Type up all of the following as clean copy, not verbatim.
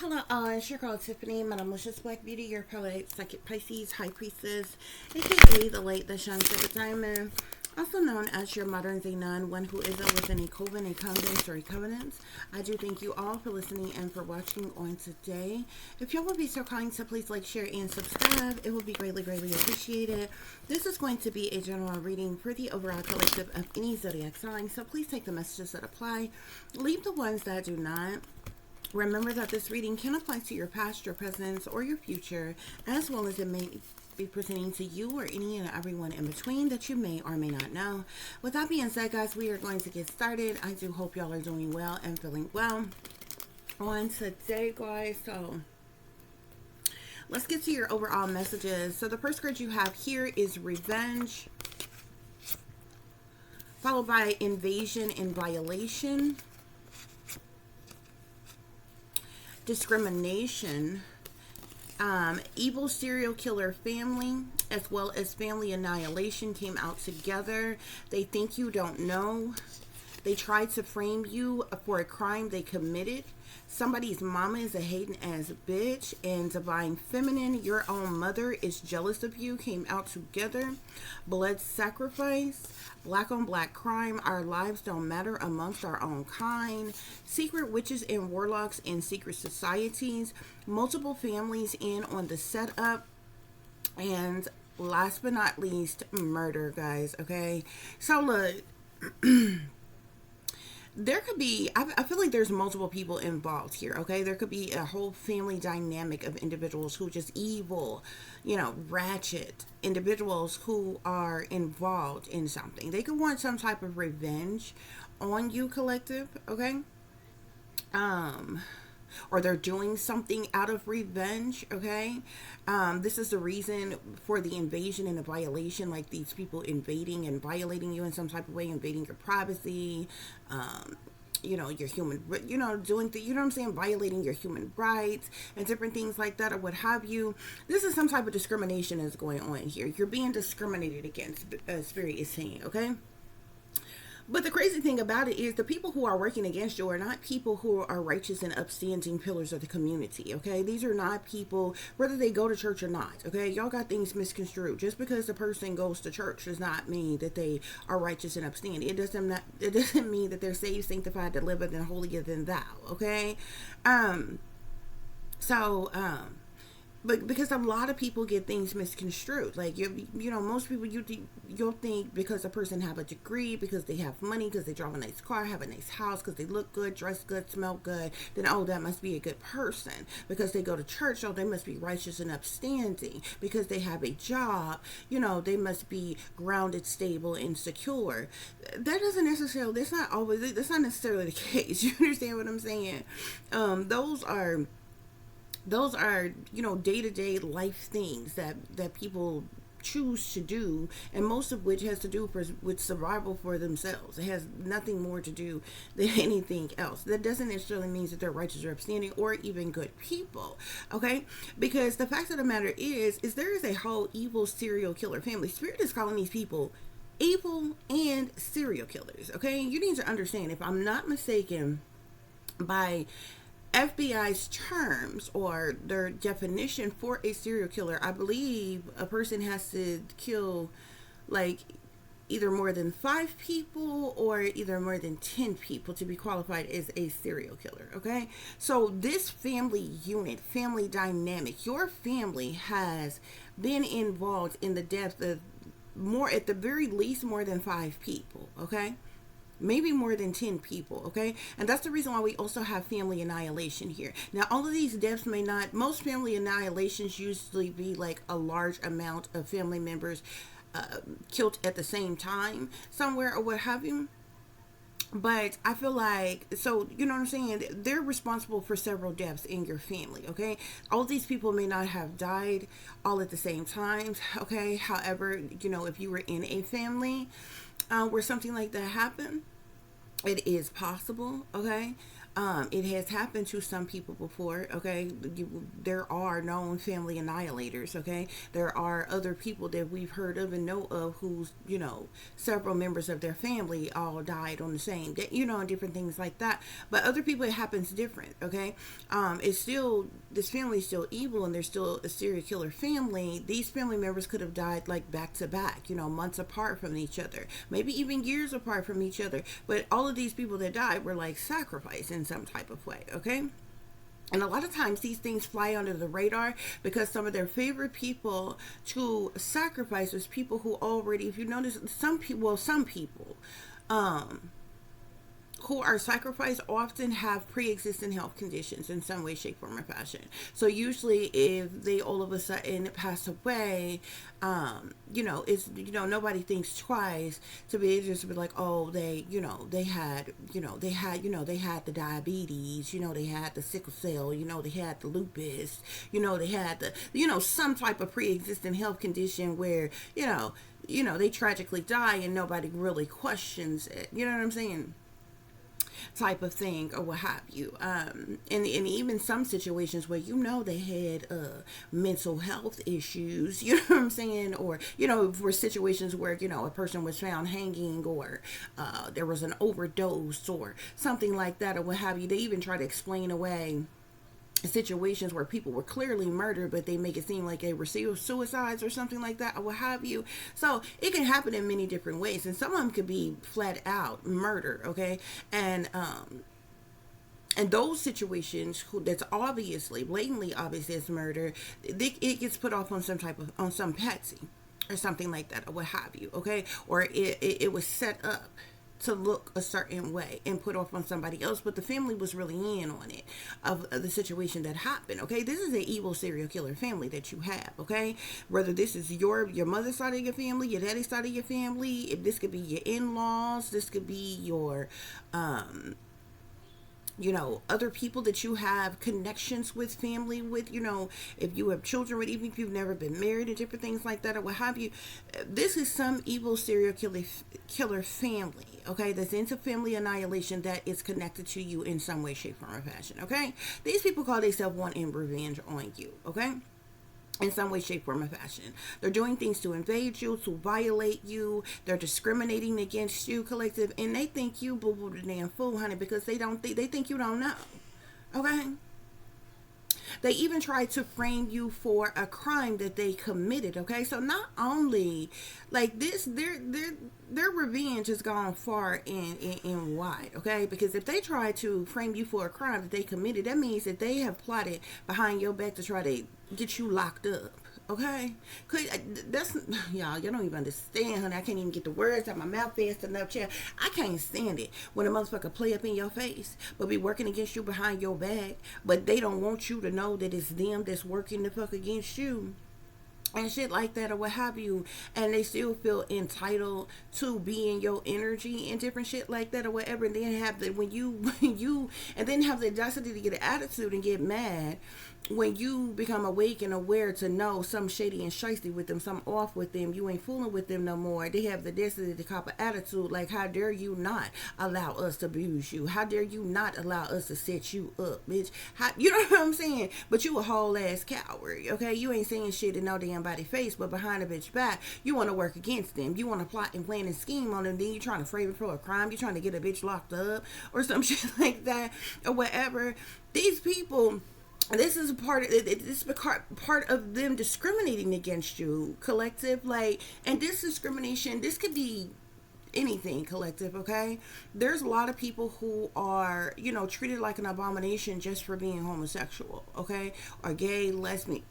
Hello, it's your girl Tiffany, Madam Licious Black Beauty, your poetic psychic Pisces, High Priestess, aka the light that shines like a diamond, also known as your modern day nun, one who isn't within a coven, a convent, or a covenant. I do thank you all for listening and for watching on today. If y'all would be so kind to please like, share, and subscribe, it would be greatly, greatly appreciated. This is going to be a general reading for the overall collective of any zodiac sign, so please take the messages that apply, leave the ones that do not. Remember that this reading can apply to your past, your present, or your future, as well as it may be pertaining to you or any and everyone in between that you may or may not know. With that being said, guys, we are going to get started. I do hope y'all are doing well and feeling well on today, guys. So let's get to your overall messages. So the first card you have here is revenge, followed by invasion and violation, discrimination, evil serial killer family, as well as family annihilation came out together. They think you don't know. They tried to frame you for a crime they committed. Somebody's mama is a hating ass bitch. And divine feminine, your own mother is jealous of you, came out together. Blood sacrifice, black on black crime, our lives don't matter amongst our own kind. Secret witches and warlocks in secret societies. Multiple families in on the setup. And last but not least, murder, guys. Okay, so look. There could be, I feel like there's multiple people involved here, okay? There could be a whole family dynamic of individuals who are just evil, ratchet individuals who are involved in something. They could want some type of revenge on you, collective, okay? Or they're doing something out of revenge, okay? This is the reason for the invasion and the violation, like these people invading and violating you in some type of way, invading your privacy, your human, doing the, what I'm saying, violating your human rights and different things like that, or what have you. This is some type of discrimination that's going on here. You're being discriminated against, Spirit is saying, okay? But the crazy thing about it is the people who are working against you are not people who are righteous and upstanding pillars of the community, okay? These are not people, whether they go to church or not, okay? Y'all got things misconstrued. Just because the person goes to church does not mean that they are righteous and upstanding. It doesn't mean that they're saved, sanctified, delivered, and holier than thou, okay? But because a lot of people get things misconstrued, like most people you'll think because a person have a degree, because they have money, because they drive a nice car, have a nice house, because they look good, dress good, smell good, then that must be a good person. Because they go to church, they must be righteous and upstanding. Because they have a job, they must be grounded, stable, and secure. That's not necessarily the case. You understand what I'm saying? Those are day-to-day life things that people choose to do, and most of which has to do with survival for themselves. It has nothing more to do than anything else. That doesn't necessarily mean that they're righteous or upstanding or even good people, okay? Because the fact of the matter is there is a whole evil serial killer family. Spirit is calling these people evil and serial killers, okay? You need to understand, if I'm not mistaken, by FBI's terms or their definition for a serial killer, I believe a person has to kill like either more than 5 people or either more than 10 people to be qualified as a serial killer, okay? So this family unit, family dynamic, your family has been involved in the death of at the very least, more than 5 people, okay? Maybe more than 10 people, okay? And that's the reason why we also have family annihilation here. Now, all of these deaths most family annihilations usually be like a large amount of family members killed at the same time somewhere or what have you. But I feel like, so, you know what I'm saying? They're responsible for several deaths in your family, okay? All these people may not have died all at the same time, okay? However, if you were in a family where something like that happened, it is possible, okay? It has happened to some people before, okay? There are known family annihilators, okay? There are other people that we've heard of and know of who's, several members of their family all died on the same day, and different things like that. But other people, it happens different, okay? It's still, this family is still evil and they're still a serial killer family. These family members could have died like back to back, months apart from each other, maybe even years apart from each other. But all of these people that died were like sacrificed in some type of way, okay? And a lot of times these things fly under the radar because some of their favorite people to sacrifice is people who already, if you notice, some people, who are sacrificed often have pre-existing health conditions in some way, shape, form, or fashion. So usually if they all of a sudden pass away, it's, nobody thinks twice to be just to be like, oh, they had the diabetes, they had the sickle cell, they had the lupus, they had the, some type of pre-existing health condition where, they tragically die and nobody really questions it. You know what I'm saying? Type of thing, or what have you. And even some situations where they had mental health issues, you know what I'm saying, or for situations where a person was found hanging, or there was an overdose or something like that, or what have you. They even try to explain away situations where people were clearly murdered, but they make it seem like they were suicides or something like that, or what have you. So it can happen in many different ways, and some of them could be flat out murder, okay? And those situations that's obviously, blatantly obvious as murder, it gets put off on some patsy or something like that, or what have you, okay? Or it was set up to look a certain way and put off on somebody else, but the family was really in on it, of the situation that happened, okay? This is an evil serial killer family that you have, okay? Whether this is your mother's side of your family, your daddy's side of your family, if this could be your in-laws, this could be your other people that you have connections with, family with, if you have children with, even if you've never been married and different things like that, or what have you. This is some evil serial killer family, okay, that's into family annihilation, that is connected to you in some way, shape, form, or fashion, okay? These people call themselves wanting revenge on you, okay? In some way, shape, form, or fashion. They're doing things to invade you, to violate you. They're discriminating against you, collective, and they think you boo-boo the damn fool, honey, because they think you don't know. Okay? They even try to frame you for a crime that they committed, okay? So not only like this, their revenge has gone far and wide, okay? Because if they try to frame you for a crime that they committed, that means that they have plotted behind your back to try to get you locked up, okay? Cause that's, y'all don't even understand, honey. I can't even get the words out my mouth fast enough, child. I can't stand it when a motherfucker play up in your face, but be working against you behind your back, but they don't want you to know that it's them that's working the fuck against you. And shit like that, or what have you, and they still feel entitled to be in your energy and different shit like that, or whatever. And then have the and then have the audacity to get an attitude and get mad when you become awake and aware to know some shady and shysty with them, some off with them, you ain't fooling with them no more. They have the destiny to cop an attitude like, how dare you not allow us to abuse you? How dare you not allow us to set you up, bitch? You know what I'm saying? But you a whole ass coward, okay? You ain't saying shit in no damn body face, but behind a bitch back, you want to work against them. You want to plot and plan and scheme on them. Then you trying to frame it for a crime. You trying to get a bitch locked up or some shit like that, or whatever. These people, this is part of them discriminating against you, collective. Like, and this discrimination, this could be anything, collective, okay? There's a lot of people who are, treated like an abomination just for being homosexual, okay? Or gay, lesbian,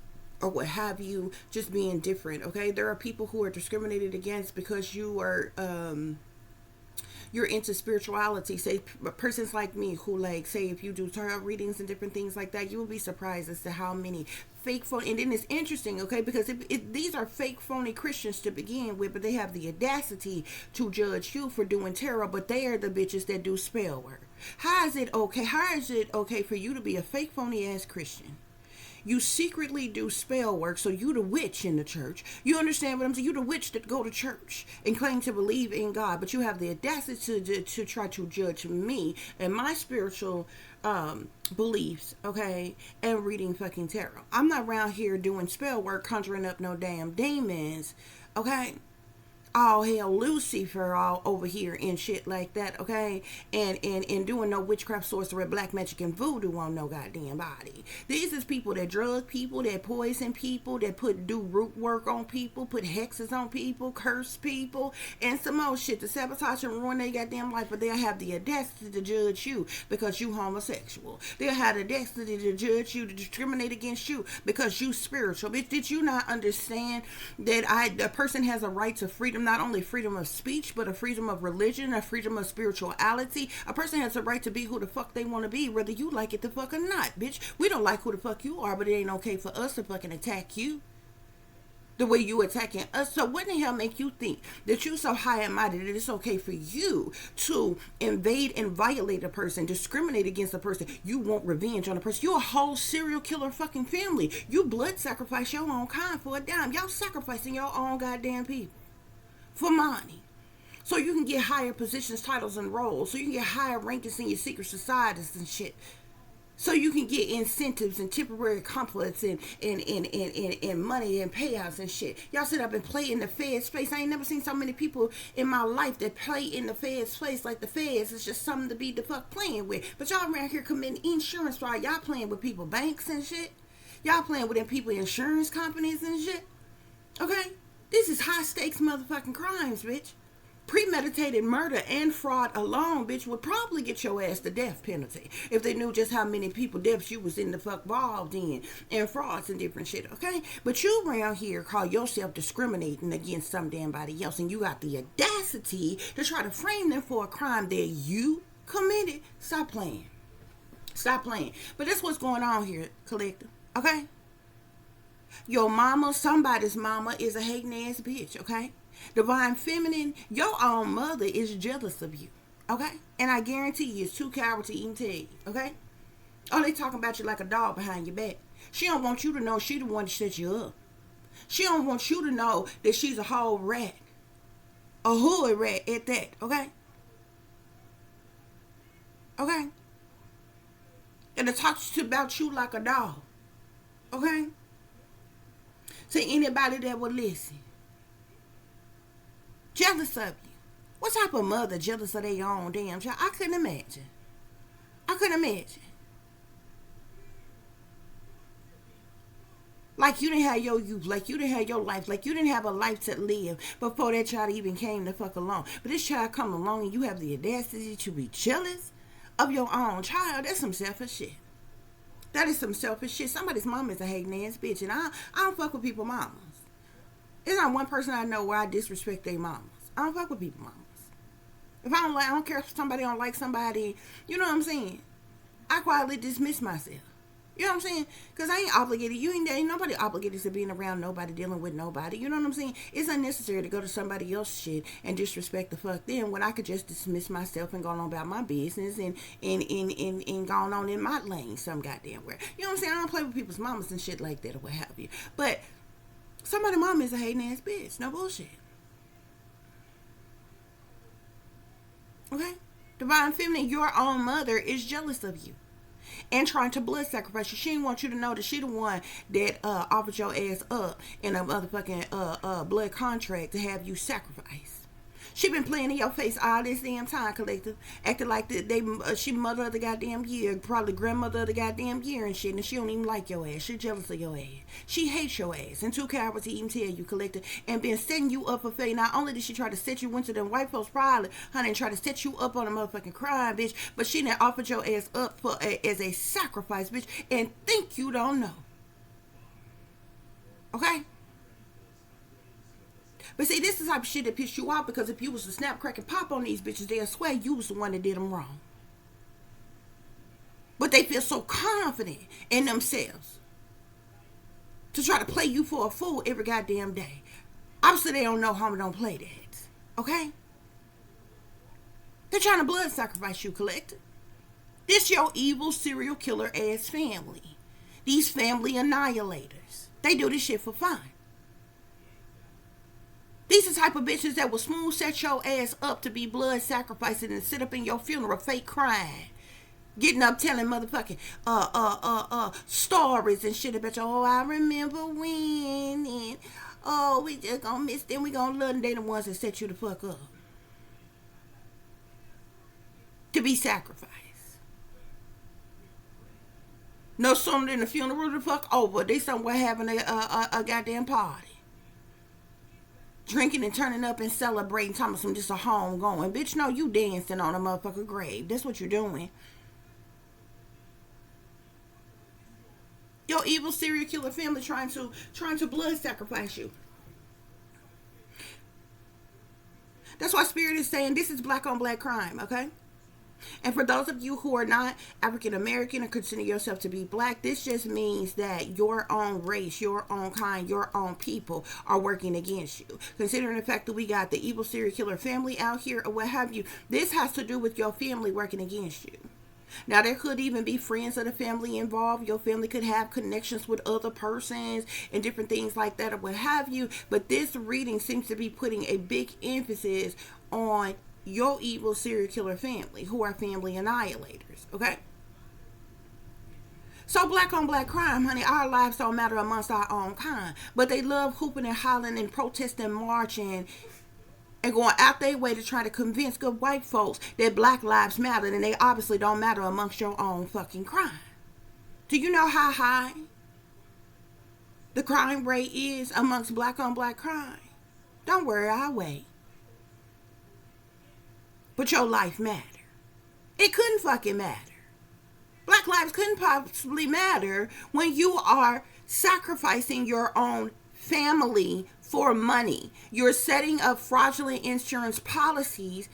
or what have you, just being different, okay? There are people who are discriminated against because you are, you're into spirituality. Say persons like me who, like, say if you do tarot readings and different things like that, you will be surprised as to how many fake phony, and then it's interesting, okay, because these are fake phony Christians to begin with, but they have the audacity to judge you for doing tarot, but they are the bitches that do spell work. How is it okay for you to be a fake phony ass Christian? You secretly do spell work, so you the witch in the church. You understand what I'm saying? You the witch that go to church and claim to believe in God, but you have the audacity to try to judge me and my spiritual beliefs, okay, and reading fucking tarot. I'm not around here doing spell work, conjuring up no damn demons, okay? All hell Lucifer all over here and shit like that, okay? And doing no witchcraft, sorcery, black magic, and voodoo on no goddamn body. These is people that drug people, that poison people, that do root work on people, put hexes on people, curse people, and some more shit to sabotage and ruin their goddamn life. But they'll have the audacity to judge you because you homosexual. They'll have the audacity to judge you, to discriminate against you because you spiritual. Bitch, did you not understand that a person has a right to freedom? Not only freedom of speech, but a freedom of religion, a freedom of spirituality. A person has a right to be who the fuck they want to be, whether you like it the fuck or not, bitch. We don't like who the fuck you are, but it ain't okay for us to fucking attack you the way you attacking us. So what the hell make you think that you so high and mighty that it's okay for you to invade and violate a person, discriminate against a person? You want revenge on a person. You a whole serial killer fucking family. You blood sacrifice your own kind for a dime. Y'all sacrificing your own goddamn people for money, so you can get higher positions, titles, and roles, so you can get higher rankings in your secret societies and shit, so you can get incentives and temporary compliments and money and payouts and shit. Y'all sit up and play in the Fed space. I ain't never seen so many people in my life that play in the Fed space like the Feds. It's just something to be the fuck playing with. But y'all around here committing insurance fraud. Y'all playing with people, banks and shit. Y'all playing with them people, insurance companies and shit. Okay? This is high stakes motherfucking crimes, bitch. Premeditated murder and fraud alone, bitch, would probably get your ass the death penalty if they knew just how many people deaths you was in the fuck involved in, and frauds and different shit, okay? But you around here call yourself discriminating against some damn body else, and you got the audacity to try to frame them for a crime that you committed. Stop playing. Stop playing. But that's what's going on here, collective, okay? Your mama, somebody's mama, is a hating ass bitch, okay? Divine feminine, your own mother is jealous of you, okay? And I guarantee you, it's too coward to even tell you, okay? Oh, they talking about you like a dog behind your back. She don't want you to know she the one that set you up. She don't want you to know that she's a whole rat. A hood rat at that, okay? Okay? And to talk about you like a dog, okay? To anybody that would listen. Jealous of you. What type of mother jealous of their own damn child? I couldn't imagine. I couldn't imagine. Like you didn't have your youth, like you didn't have your life, like you didn't have a life to live before that child even came the fuck along. But this child come along and you have the audacity to be jealous of your own child. That's some selfish shit. That is some selfish shit. Somebody's mama is a hating ass bitch, and I don't fuck with people mamas. There's not one person I know where I disrespect their mamas. I don't fuck with people mamas. If I don't care if somebody don't like somebody, you know what I'm saying? I quietly dismiss myself. You know what I'm saying? Because I ain't obligated. Ain't nobody obligated to being around nobody, dealing with nobody. You know what I'm saying? It's unnecessary to go to somebody else's shit and disrespect the fuck them when I could just dismiss myself and go on about my business and going on in my lane some goddamn where. You know what I'm saying? I don't play with people's mamas and shit like that or what have you. But somebody's mama is a hating ass bitch. No bullshit. Okay? Divine feminine, your own mother is jealous of you and trying to blood sacrifice you. She didn't want you to know that she the one that offered your ass up in a motherfucking blood contract to have you sacrificed. She been playing in your face all this damn time, collective, acting like she mother of the goddamn year, probably grandmother of the goddamn year and shit, and she don't even like your ass. She jealous of your ass. She hates your ass, and too coward to even tell you, collective, and been setting you up for failure. Not only did she try to set you into them white folks probably, honey, and try to set you up on a motherfucking crime, bitch, but she done offered your ass up as a sacrifice, bitch, and think you don't know. Okay? But see, this is the type of shit that piss you off, because if you was to snap, crack, and pop on these bitches, they'll swear you was the one that did them wrong. But they feel so confident in themselves to try to play you for a fool every goddamn day. Obviously, they don't know how to don't play that. Okay? They're trying to blood sacrifice you, collective. This your evil serial killer ass family. These family annihilators. They do this shit for fun. These are the type of bitches that will smooth set your ass up to be blood sacrificing and sit up in your funeral fake crying. Getting up telling motherfucking stories and shit about you. Oh, I remember when, and oh, we just gonna miss them. We gonna love them. They the ones that set you the fuck up to be sacrificed. No sooner than the funeral the fuck over, they somewhere having a goddamn party. Drinking and turning up and celebrating, talking about some just a home going. Bitch, no, you dancing on a motherfucker grave. That's what you're doing. Your evil serial killer family trying to blood sacrifice you. That's why Spirit is saying this is black on black crime, okay? And for those of you who are not African American or consider yourself to be black, this just means that your own race, your own kind, your own people are working against you. Considering the fact that we got the evil serial killer family out here or what have you, this has to do with your family working against you. Now, there could even be friends of the family involved. Your family could have connections with other persons and different things like that or what have you. But this reading seems to be putting a big emphasis on your evil serial killer family, who are family annihilators, okay? So black on black crime, honey, our lives don't matter amongst our own kind. But they love hooping and hollering and protesting, marching, and going out their way to try to convince good white folks that black lives matter, and they obviously don't matter amongst your own fucking crime. Do you know how high the crime rate is amongst black on black crime? Don't worry, I'll wait. But your life matter. It couldn't fucking matter. Black lives couldn't possibly matter when you are sacrificing your own family for money. You're setting up fraudulent insurance policies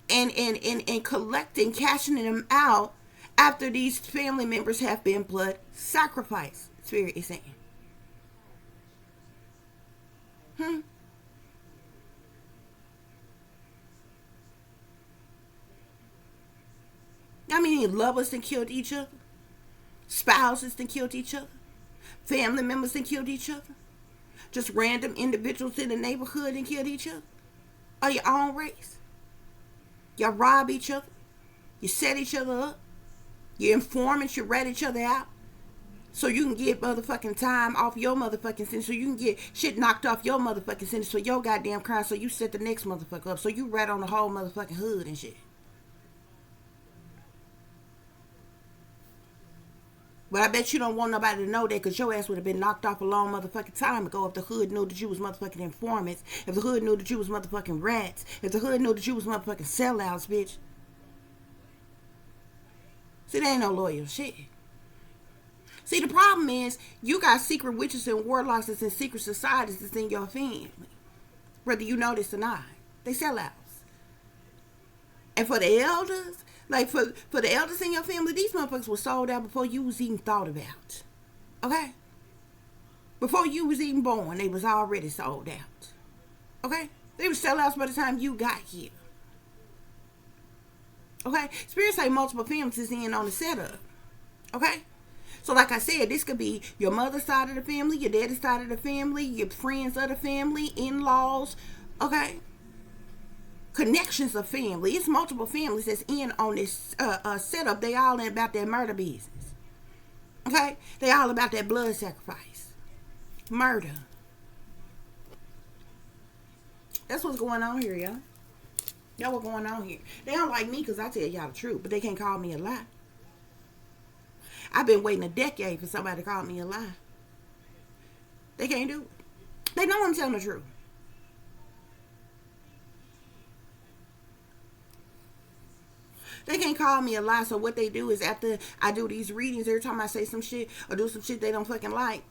and collecting, cashing them out after these family members have been blood sacrificed. Spirit is saying. I mean, lovers that killed each other, spouses that killed each other, family members that killed each other, just random individuals in the neighborhood and killed each other, or your own race. Y'all rob each other, you set each other up, you informants, you rat each other out, so you can get motherfucking time off your motherfucking sentence, so you can get shit knocked off your motherfucking sentence for your goddamn crime, so you set the next motherfucker up, so you rat on the whole motherfucking hood and shit. But I bet you don't want nobody to know that, because your ass would have been knocked off a long motherfucking time ago if the hood knew that you was motherfucking informants, if the hood knew that you was motherfucking rats, if the hood knew that you was motherfucking sellouts, bitch. See, there ain't no loyal shit. See, the problem is you got secret witches and warlocks that's in secret societies that's in your family. Whether you know this or not. They sellouts. And for the elders, like for the elders in your family, these motherfuckers were sold out before you was even thought about. Okay? Before you was even born, they was already sold out. Okay? They were sellouts by the time you got here. Okay? Spirit say multiple families is in on the setup. Okay? So like I said, this could be your mother's side of the family, your daddy's side of the family, your friends of the family, in-laws. Okay? Connections of family. It's multiple families that's in on this setup. They all in about that murder business. Okay? They all about that blood sacrifice. Murder. That's what's going on here, y'all. Y'all what's going on here. They don't like me because I tell y'all the truth, but they can't call me a lie. I've been waiting a decade for somebody to call me a lie. They can't do it. They know I'm telling the truth. They can't call me a lie, so what they do is after I do these readings, every time I say some shit or do some shit they don't fucking like,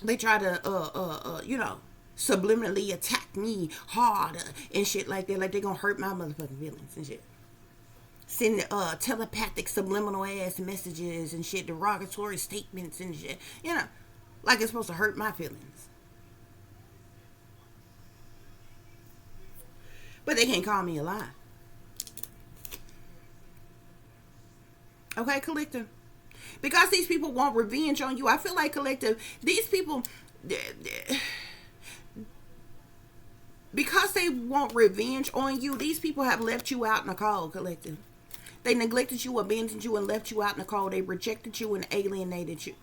they try to, subliminally attack me harder and shit like that. Like they gonna hurt my motherfucking feelings and shit. Send telepathic subliminal ass messages and shit, derogatory statements and shit. You know, like it's supposed to hurt my feelings. But they can't call me a lie. Okay, collective. Because these people want revenge on you. I feel like, collective, these people, because they want revenge on you, these people have left you out in the cold, collective. They neglected you, abandoned you, and left you out in the cold. They rejected you and alienated you.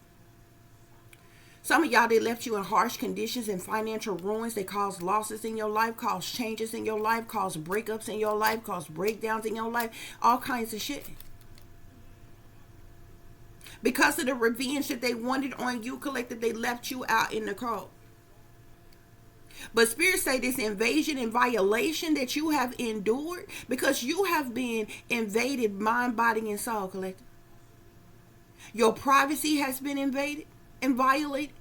Some of y'all, they left you in harsh conditions and financial ruins. They caused losses in your life, caused changes in your life, caused breakups in your life, caused breakdowns in your life, all kinds of shit. Because of the revenge that they wanted on you, collective, they left you out in the cold. But Spirit say this invasion and violation that you have endured, because you have been invaded mind, body, and soul, collective. Your privacy has been invaded and violated.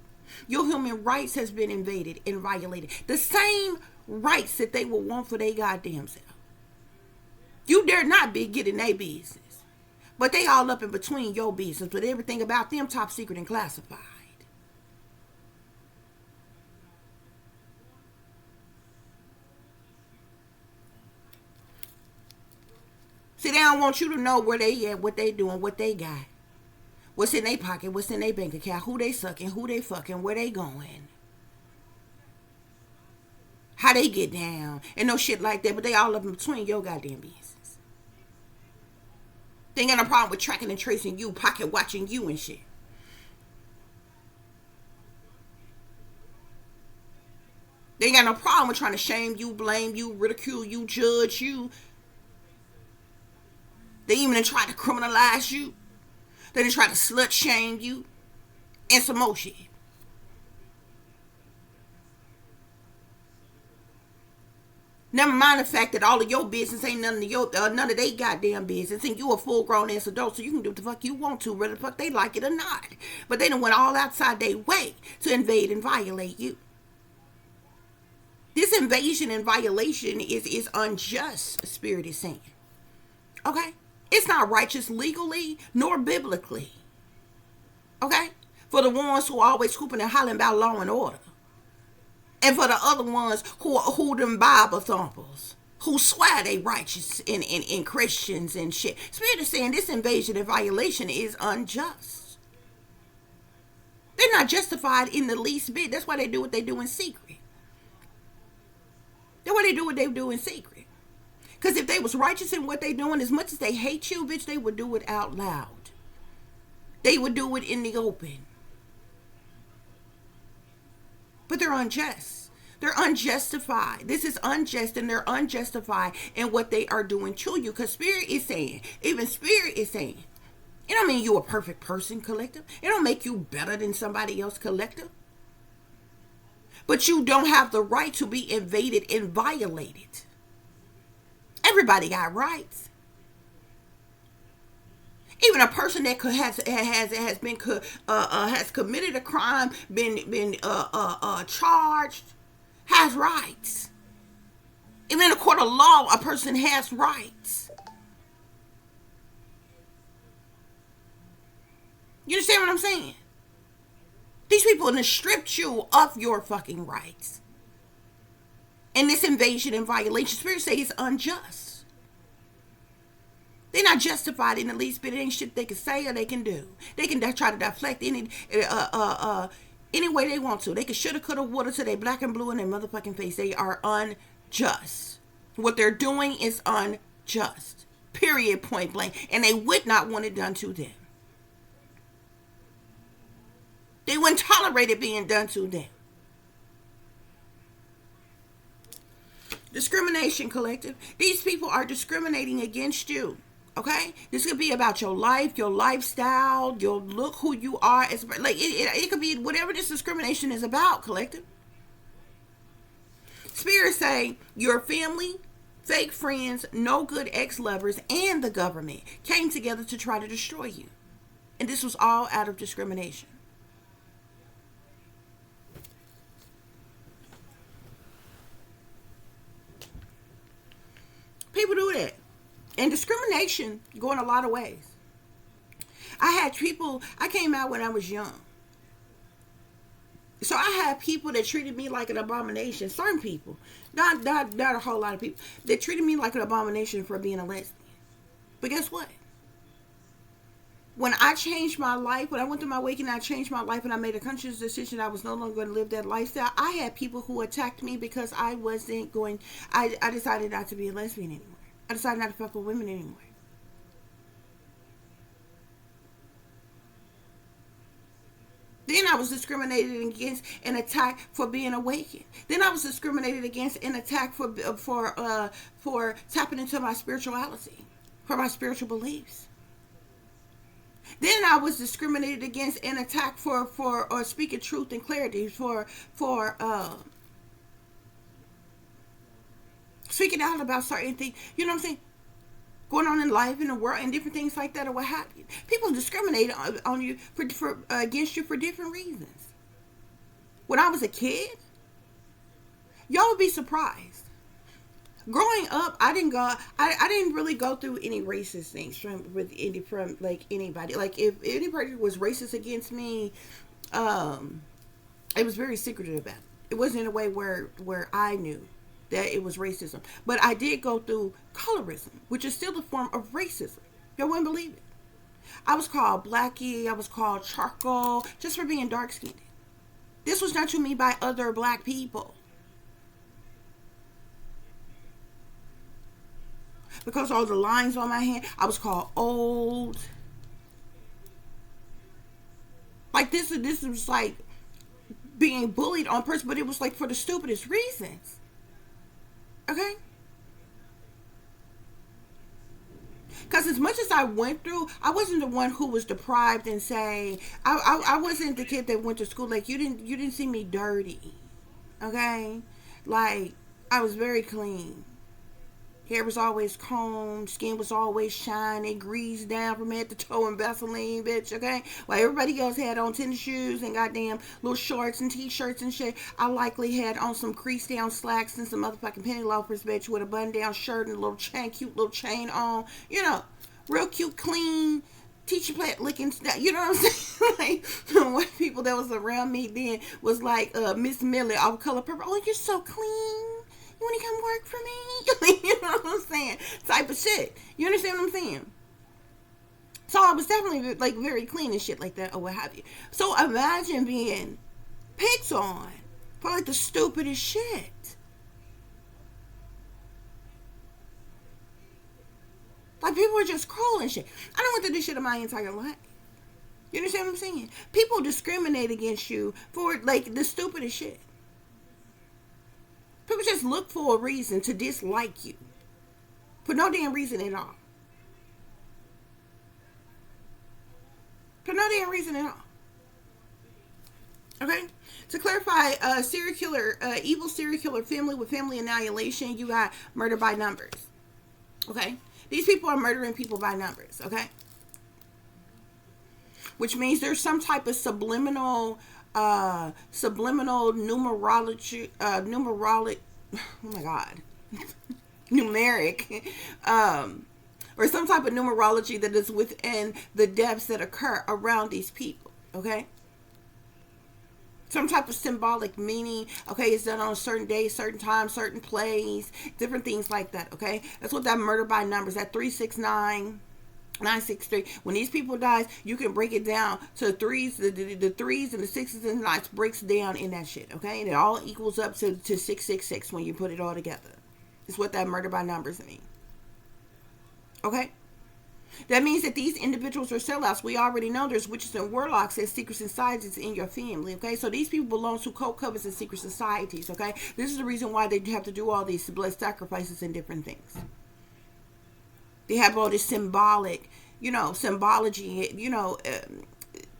Your human rights has been invaded and violated. The same rights that they will want for their goddamn self. You dare not be getting their business. But they all up in between your business, but everything about them top secret and classified. See, they don't want you to know where they at, what they doing, what they got. What's in their pocket, what's in their bank account, who they sucking, who they fucking, where they going. How they get down, and no shit like that, but they all up in between your goddamn business. They ain't got no problem with tracking and tracing you, pocket watching you and shit. They ain't got no problem with trying to shame you, blame you, ridicule you, judge you. They even try to criminalize you. They try to slut shame you. And some more shit. Never mind the fact that all of your business ain't none of they goddamn business, and you a full grown ass adult, so you can do what the fuck you want to, whether the fuck they like it or not. But they done went all outside their way to invade and violate you. This invasion and violation is unjust, Spirit is saying. Okay? It's not righteous legally nor biblically. Okay? For the ones who are always hooping and hollering about law and order. And for the other ones who them Bible thumpers, who swear they righteous in Christians and shit. Spirit is saying this invasion and violation is unjust. They're not justified in the least bit. That's why they do what they do in secret. That's why they do what they do in secret. Because if they was righteous in what they doing, as much as they hate you, bitch, they would do it out loud. They would do it in the open. But they're unjust. They're unjustified. This is unjust, and they're unjustified in what they are doing to you. Because Spirit is saying, even Spirit is saying, it don't mean you a perfect person, collective. It don't make you better than somebody else, collective. But you don't have the right to be invaded and violated. Everybody got rights. Even a person that has committed a crime, been charged, has rights. Even in a court of law, a person has rights. You understand what I'm saying? These people have stripped you of your fucking rights. And this invasion and violation, Spirit say it's unjust. They're not justified in the least bit. It ain't shit they can say or they can do. They can try to deflect any way they want to. They can shoulda, coulda, woulda till they black and blue in their motherfucking face. They are unjust. What they're doing is unjust. Period, point blank. And they would not want it done to them. They wouldn't tolerate it being done to them. Discrimination, collective. These people are discriminating against you. Okay? This could be about your life, your lifestyle, your look, who you are. It's like it could be whatever this discrimination is about, collective. Spirit say your family, fake friends, no good ex-lovers, and the government came together to try to destroy you. And this was all out of discrimination. People do that. And discrimination go in a lot of ways. I came out when I was young. So I had people that treated me like an abomination. Certain people. Not a whole lot of people. That treated me like an abomination for being a lesbian. But guess what? When I changed my life, when I went through my awakening, I changed my life and I made a conscious decision I was no longer going to live that lifestyle. I had people who attacked me because I decided not to be a lesbian anymore. I decided not to fuck with women anymore. I was discriminated against and attacked for being awakened. Then I was discriminated against and attacked for tapping into my spirituality, for my spiritual beliefs. Then I was discriminated against and attacked for speaking truth and clarity, for speaking out about certain things. You know what I'm saying? Going on in life, in the world, and different things like that, or what have you. People discriminate on you for against you for different reasons. When I was a kid, y'all would be surprised. Growing up, I didn't really go through any racist things from like anybody. Like if anybody was racist against me, it was very secretive about it. It wasn't in a way where I knew that it was racism. But I did go through colorism, which is still a form of racism. Y'all wouldn't believe it. I was called blackie. I was called charcoal, just for being dark skinned. This was done to me by other black people. Because all the lines on my hand, I was called old. Like this was like being bullied on purpose, but it was like for the stupidest reasons. Okay? Because as much as I went through, I wasn't the one who was deprived and saying, I wasn't the kid that went to school. Like you didn't see me dirty. Okay? Like I was very clean. Hair was always combed, skin was always shiny, greased down from head to toe in Vaseline, bitch, okay? While everybody else had on tennis shoes and goddamn little shorts and t-shirts and shit, I likely had on some creased down slacks and some motherfucking penny loafers, bitch, with a button-down shirt and a little cute little chain on. You know, real cute, clean, teacher plant looking stuff. You know what I'm saying? Like, the white people that was around me then was like Miss Millie, all color purple. Oh, you're so clean. You want to come work for me? You know what I'm saying? Type of shit. You understand what I'm saying? So I was definitely like very clean and shit like that, or what have you. So imagine being picked on for like the stupidest shit. Like people were just cruel and shit. I don't went through this shit in my entire life. You understand what I'm saying? People discriminate against you for like the stupidest shit. People just look for a reason to dislike you. For no damn reason at all. For no damn reason at all. Okay? To clarify, evil serial killer family with family annihilation, you got murder by numbers. Okay? These people are murdering people by numbers. Okay? Which means there's some type of subliminal numerology, oh my God, numeric, or some type of numerology that is within the depths that occur around these people. Okay. Some type of symbolic meaning. Okay. It's done on a certain day, certain time, certain place, different things like that. Okay. That's what that murder by numbers, that 369. 963. When these people dies, you can break it down to threes, the threes and the sixes and the nines breaks down in that shit, okay? And it all equals up to 666 when you put it all together. It's what that murder by numbers mean. Okay? That means that these individuals are sellouts. We already know there's witches and warlocks and secret societies in your family, okay? So these people belong to cult covens and secret societies, okay? This is the reason why they have to do all these blood sacrifices and different things. They have all this symbology,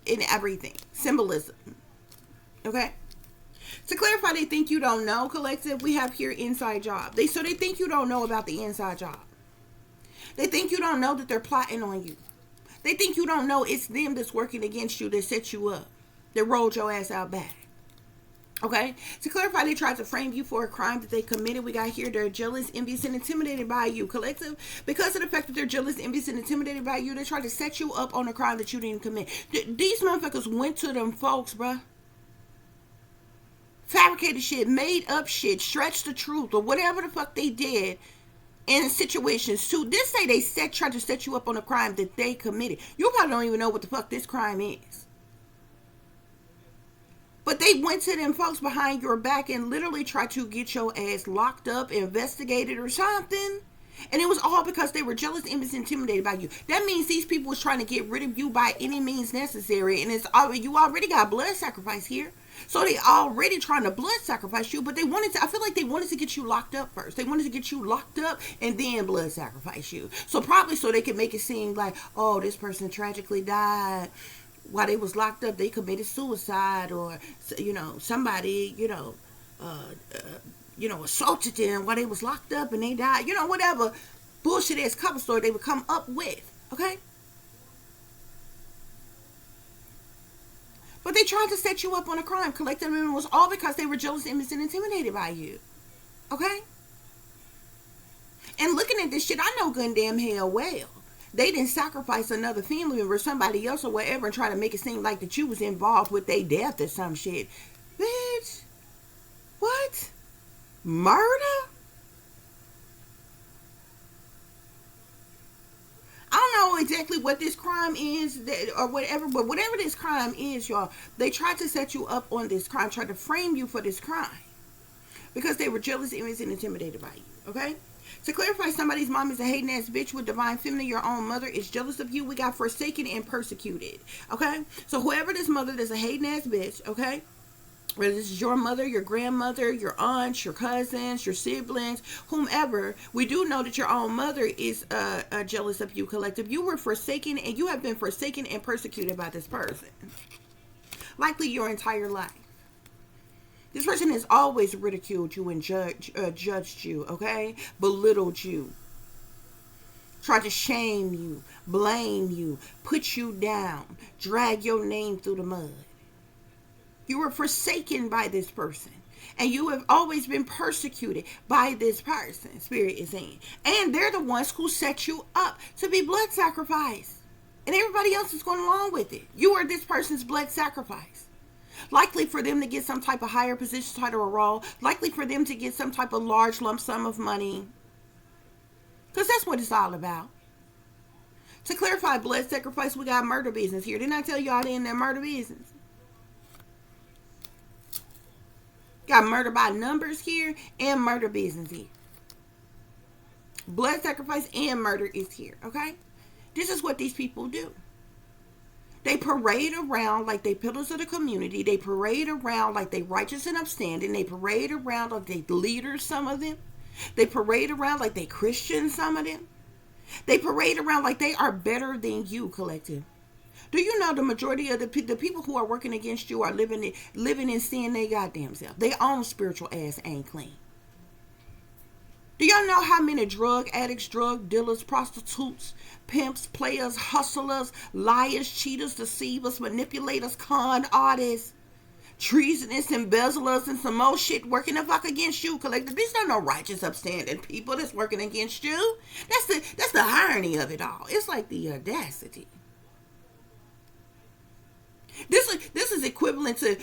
in everything. Symbolism. Okay? To clarify, they think you don't know, collective, we have here inside job. They think you don't know about the inside job. They think you don't know that they're plotting on you. They think you don't know it's them that's working against you, that set you up, that rolled your ass out back. Okay? To clarify, they tried to frame you for a crime that they committed. We got here, they're jealous, envious, and intimidated by you. Collective, because of the fact that they're jealous, envious, and intimidated by you, they tried to set you up on a crime that you didn't commit. These motherfuckers went to them folks, bruh. Fabricated shit, made up shit, stretched the truth, or whatever the fuck they did in situations too. This say they tried to set you up on a crime that they committed. You probably don't even know what the fuck this crime is. But they went to them folks behind your back and literally tried to get your ass locked up, investigated or something. And it was all because they were jealous, envious, intimidated by you. That means these people was trying to get rid of you by any means necessary. And you already got blood sacrifice here. So they already trying to blood sacrifice you, but I feel like they wanted to get you locked up first. They wanted to get you locked up and then blood sacrifice you. So probably so they could make it seem like, oh, this person tragically died while they was locked up. They committed suicide, or, somebody, assaulted them while they was locked up and they died. Whatever bullshit ass cover story they would come up with. Okay? But they tried to set you up on a crime. Collective memory was all because they were jealous, envious, and intimidated by you. Okay? And looking at this shit, I know good and damn hell well they didn't sacrifice another family member, somebody else, or whatever, and try to make it seem like that you was involved with their death or some shit. Bitch. What? Murder? I don't know exactly what this crime is, or whatever, but whatever this crime is, y'all, they tried to set you up on this crime, tried to frame you for this crime, because they were jealous, envious, and intimidated by you, okay? To clarify, somebody's mom is a hating ass bitch with divine feminine. Your own mother is jealous of you. We got forsaken and persecuted, okay? So whoever this mother that's a hating ass bitch, okay? Whether this is your mother, your grandmother, your aunts, your cousins, your siblings, whomever, we do know that your own mother is jealous of you, collective. You were forsaken, and you have been forsaken and persecuted by this person. Likely your entire life. This person has always ridiculed you and judged you, okay? Belittled you. Tried to shame you, blame you, put you down, drag your name through the mud. You were forsaken by this person. And you have always been persecuted by this person, Spirit is saying. And they're the ones who set you up to be blood sacrificed. And everybody else is going along with it. You are this person's blood sacrifice. Likely for them to get some type of higher position, title, or role. Likely for them to get some type of large lump sum of money. Because that's what it's all about. To clarify blood sacrifice, we got murder business here. Didn't I tell y'all they in that murder business? Got murder by numbers here and murder business here. Blood sacrifice and murder is here, okay? This is what these people do. They parade around like they pillars of the community. They parade around like they righteous and upstanding. They parade around like they leaders, some of them. They parade around like they Christians, some of them. They parade around like they are better than you, collective. Do you know the majority of the people who are working against you are living in sin they goddamn self? Their own spiritual ass ain't clean. Do y'all know how many drug addicts, drug dealers, prostitutes, pimps, players, hustlers, liars, cheaters, deceivers, manipulators, con artists, treasonous, embezzlers, and some more shit working the fuck against you, collective? These are no righteous, upstanding people that's working against you. That's the irony of it all. It's like the audacity. This is equivalent to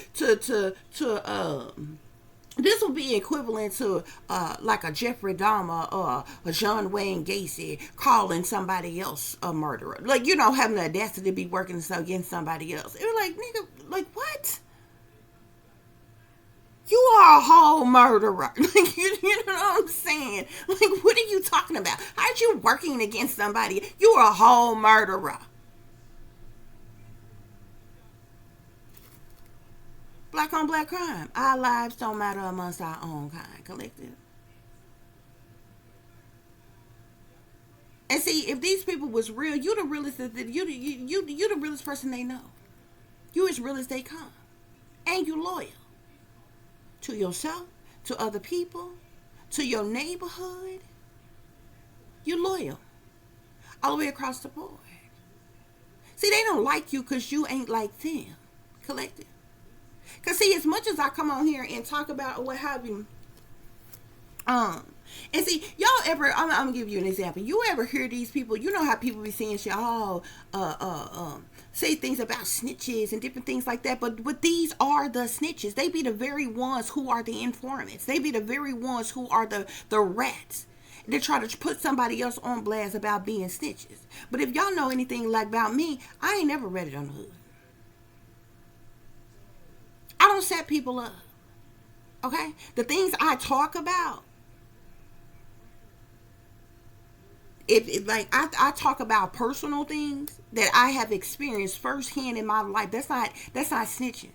this will be equivalent to like a Jeffrey Dahmer or a John Wayne Gacy calling somebody else a murderer. Like, having the audacity to be working against somebody else. It was like, nigga, like what? You are a whole murderer. Like, you know what I'm saying? Like, what are you talking about? Aren't you working against somebody? You are a whole murderer. Black on black crime. Our lives don't matter amongst our own kind, collective. And see, if these people was real, you the realest. You the realest person they know. You as real as they come, and you loyal to yourself, to other people, to your neighborhood. You loyal all the way across the board. See, they don't like you because you ain't like them, collective. Because, see, as much as I come on here and talk about what have you, and see, y'all ever, I'm going to give you an example. You ever hear these people, you know how people be saying shit, say things about snitches and different things like that, but these are the snitches. They be the very ones who are the informants. They be the very ones who are the rats. They try to put somebody else on blast about being snitches. But if y'all know anything like about me, I ain't never read it on the hood. I don't set people up. Okay? The things I talk about, if like I talk about personal things that I have experienced firsthand in my life, that's not snitching.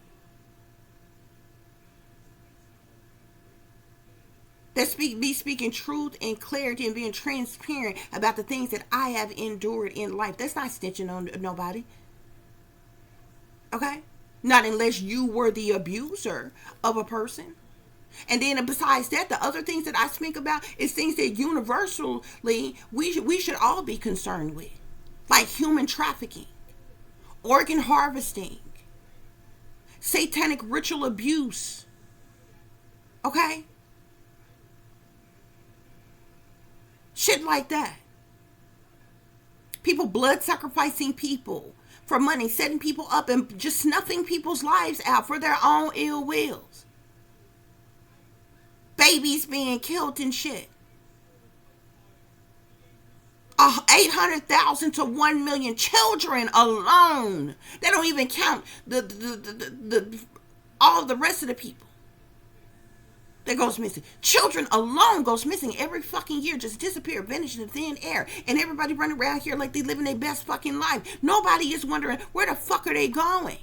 That's me speaking truth and clarity and being transparent about the things that I have endured in life. That's not snitching on nobody. Okay? Not unless you were the abuser of a person. And then besides that, the other things that I speak about is things that universally we should all be concerned with. Like human trafficking, organ harvesting, satanic ritual abuse. Okay? Shit like that. People blood sacrificing people for money, setting people up and just snuffing people's lives out for their own ill wills. Babies being killed and shit. 800,000 to 1 million children alone. They don't even count the all the rest of the people that goes missing. Children alone goes missing every fucking year, just disappear, vanish in thin air. And everybody running around here like they living their best fucking life. Nobody is wondering where the fuck are they going?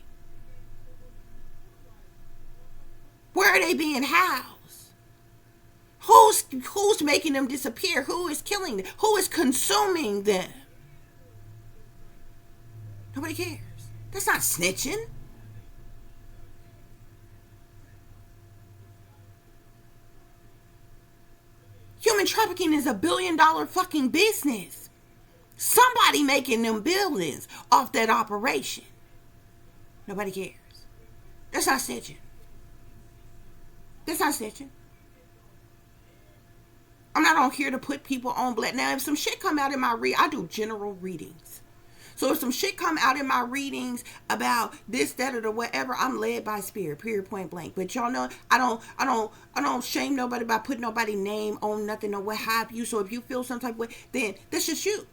Where are they being housed? Who's making them disappear? Who is killing them? Who is consuming them? Nobody cares. That's not snitching. Human trafficking is $1 billion fucking business. Somebody making them billions off that operation. Nobody cares. That's not snitching. That's not snitching. I'm not on here to put people on blast. Now, if some shit come out in my I do general readings. So if some shit come out in my readings about this, that, or the whatever, I'm led by spirit, period, point blank. But y'all know I don't shame nobody by putting nobody's name on nothing or what have you. So if you feel some type of way, then that's just you.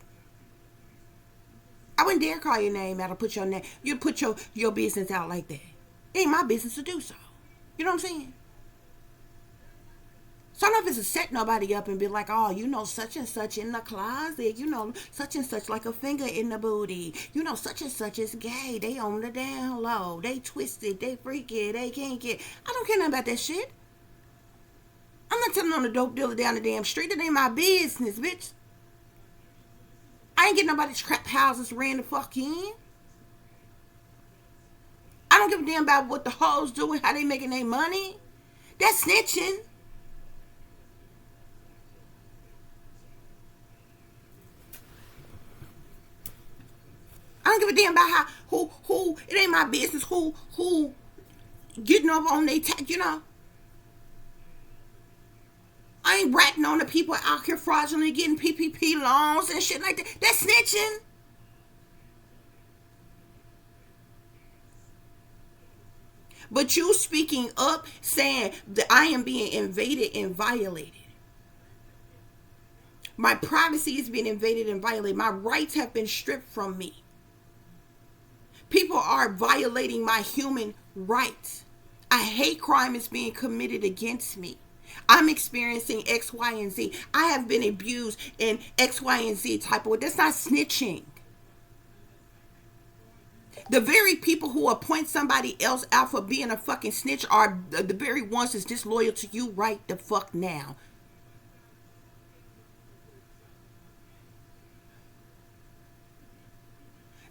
I wouldn't dare call your name out or put your name. You put your business out like that. It ain't my business to do so. You know what I'm saying? So I don't know if it's to set nobody up and be like, oh, you know, such and such in the closet. You know, such and such like a finger in the booty. You know, such and such is gay. They on the down low. They twisted. They freaky. They can't get. I don't care nothing about that shit. I'm not telling on the dope dealer down the damn street. It ain't my business, bitch. I ain't getting nobody's crap houses ran the fuck in. I don't give a damn about what the hoes doing, how they making their money. That's snitching. I don't give a damn about who, it ain't my business who getting over on their tax, you know. I ain't ratting on the people out here fraudulently getting PPP loans and shit like that. That's snitching. But you speaking up saying that I am being invaded and violated. My privacy is being invaded and violated. My rights have been stripped from me. People are violating my human rights. A hate crime is being committed against me. I'm experiencing X, Y, and Z. I have been abused in X, Y, and Z type of way. That's not snitching. The very people who appoint somebody else out for being a fucking snitch are the very ones that's disloyal to you right the fuck now.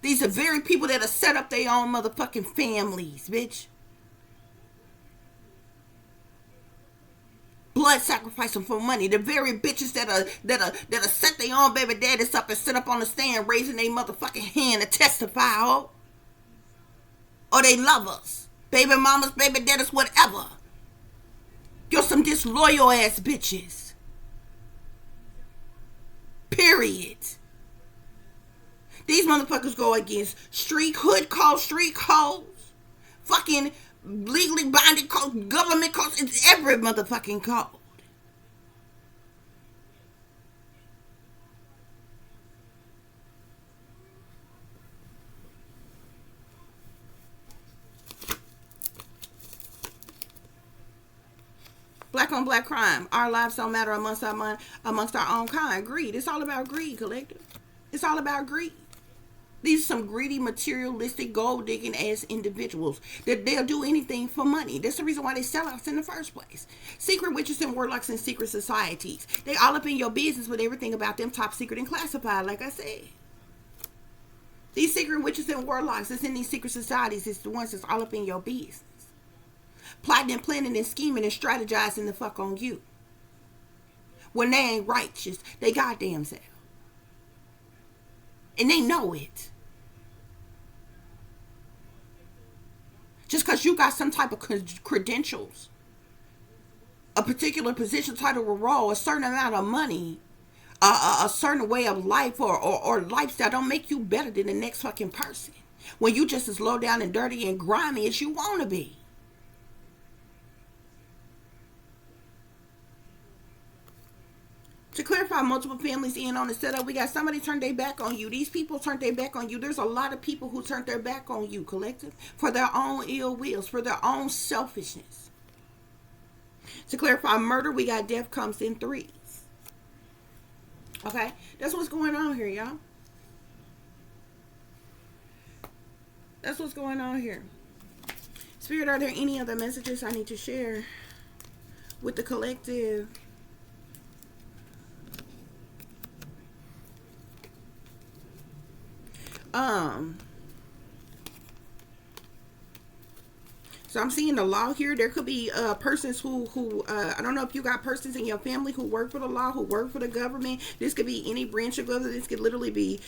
These are very people that have set up their own motherfucking families, bitch. Blood sacrificing for money. The very bitches that are set their own baby daddies up and sit up on the stand raising their motherfucking hand to testify, oh. Or they lovers, baby mamas, baby daddies, whatever. You're some disloyal ass bitches. Period. These motherfuckers go against hood codes, fucking legally binding codes, government codes. It's every motherfucking code. Black on black crime. Our lives don't matter amongst our own kind. Greed. It's all about greed, collective. It's all about greed. These are some greedy, materialistic, gold digging ass individuals that they'll do anything for money. That's the reason why they sell us in the first place. Secret witches and warlocks in secret societies. They all up in your business with everything about them top secret and classified, like I said. These secret witches and warlocks that's in these secret societies is the ones that's all up in your business. Plotting and planning and scheming and strategizing the fuck on you. When they ain't righteous, they goddamn self. And they know it. Just because you got some type of credentials, a particular position, title, or role, a certain amount of money, a certain way of life or lifestyle don't make you better than the next fucking person. When you just as low down and dirty and grimy as you want to be. To clarify, multiple families in on the setup. We got somebody turned their back on you. These people turned their back on you. There's a lot of people who turned their back on you, collective, for their own ill wills, for their own selfishness. To clarify, murder, we got death comes in threes. Okay? That's what's going on here, y'all. That's what's going on here. Spirit, are there any other messages I need to share with the collective? So I'm seeing the law here. There could be persons who I don't know if you got persons in your family who work for the law, who work for the government. This could be any branch of government. This could literally be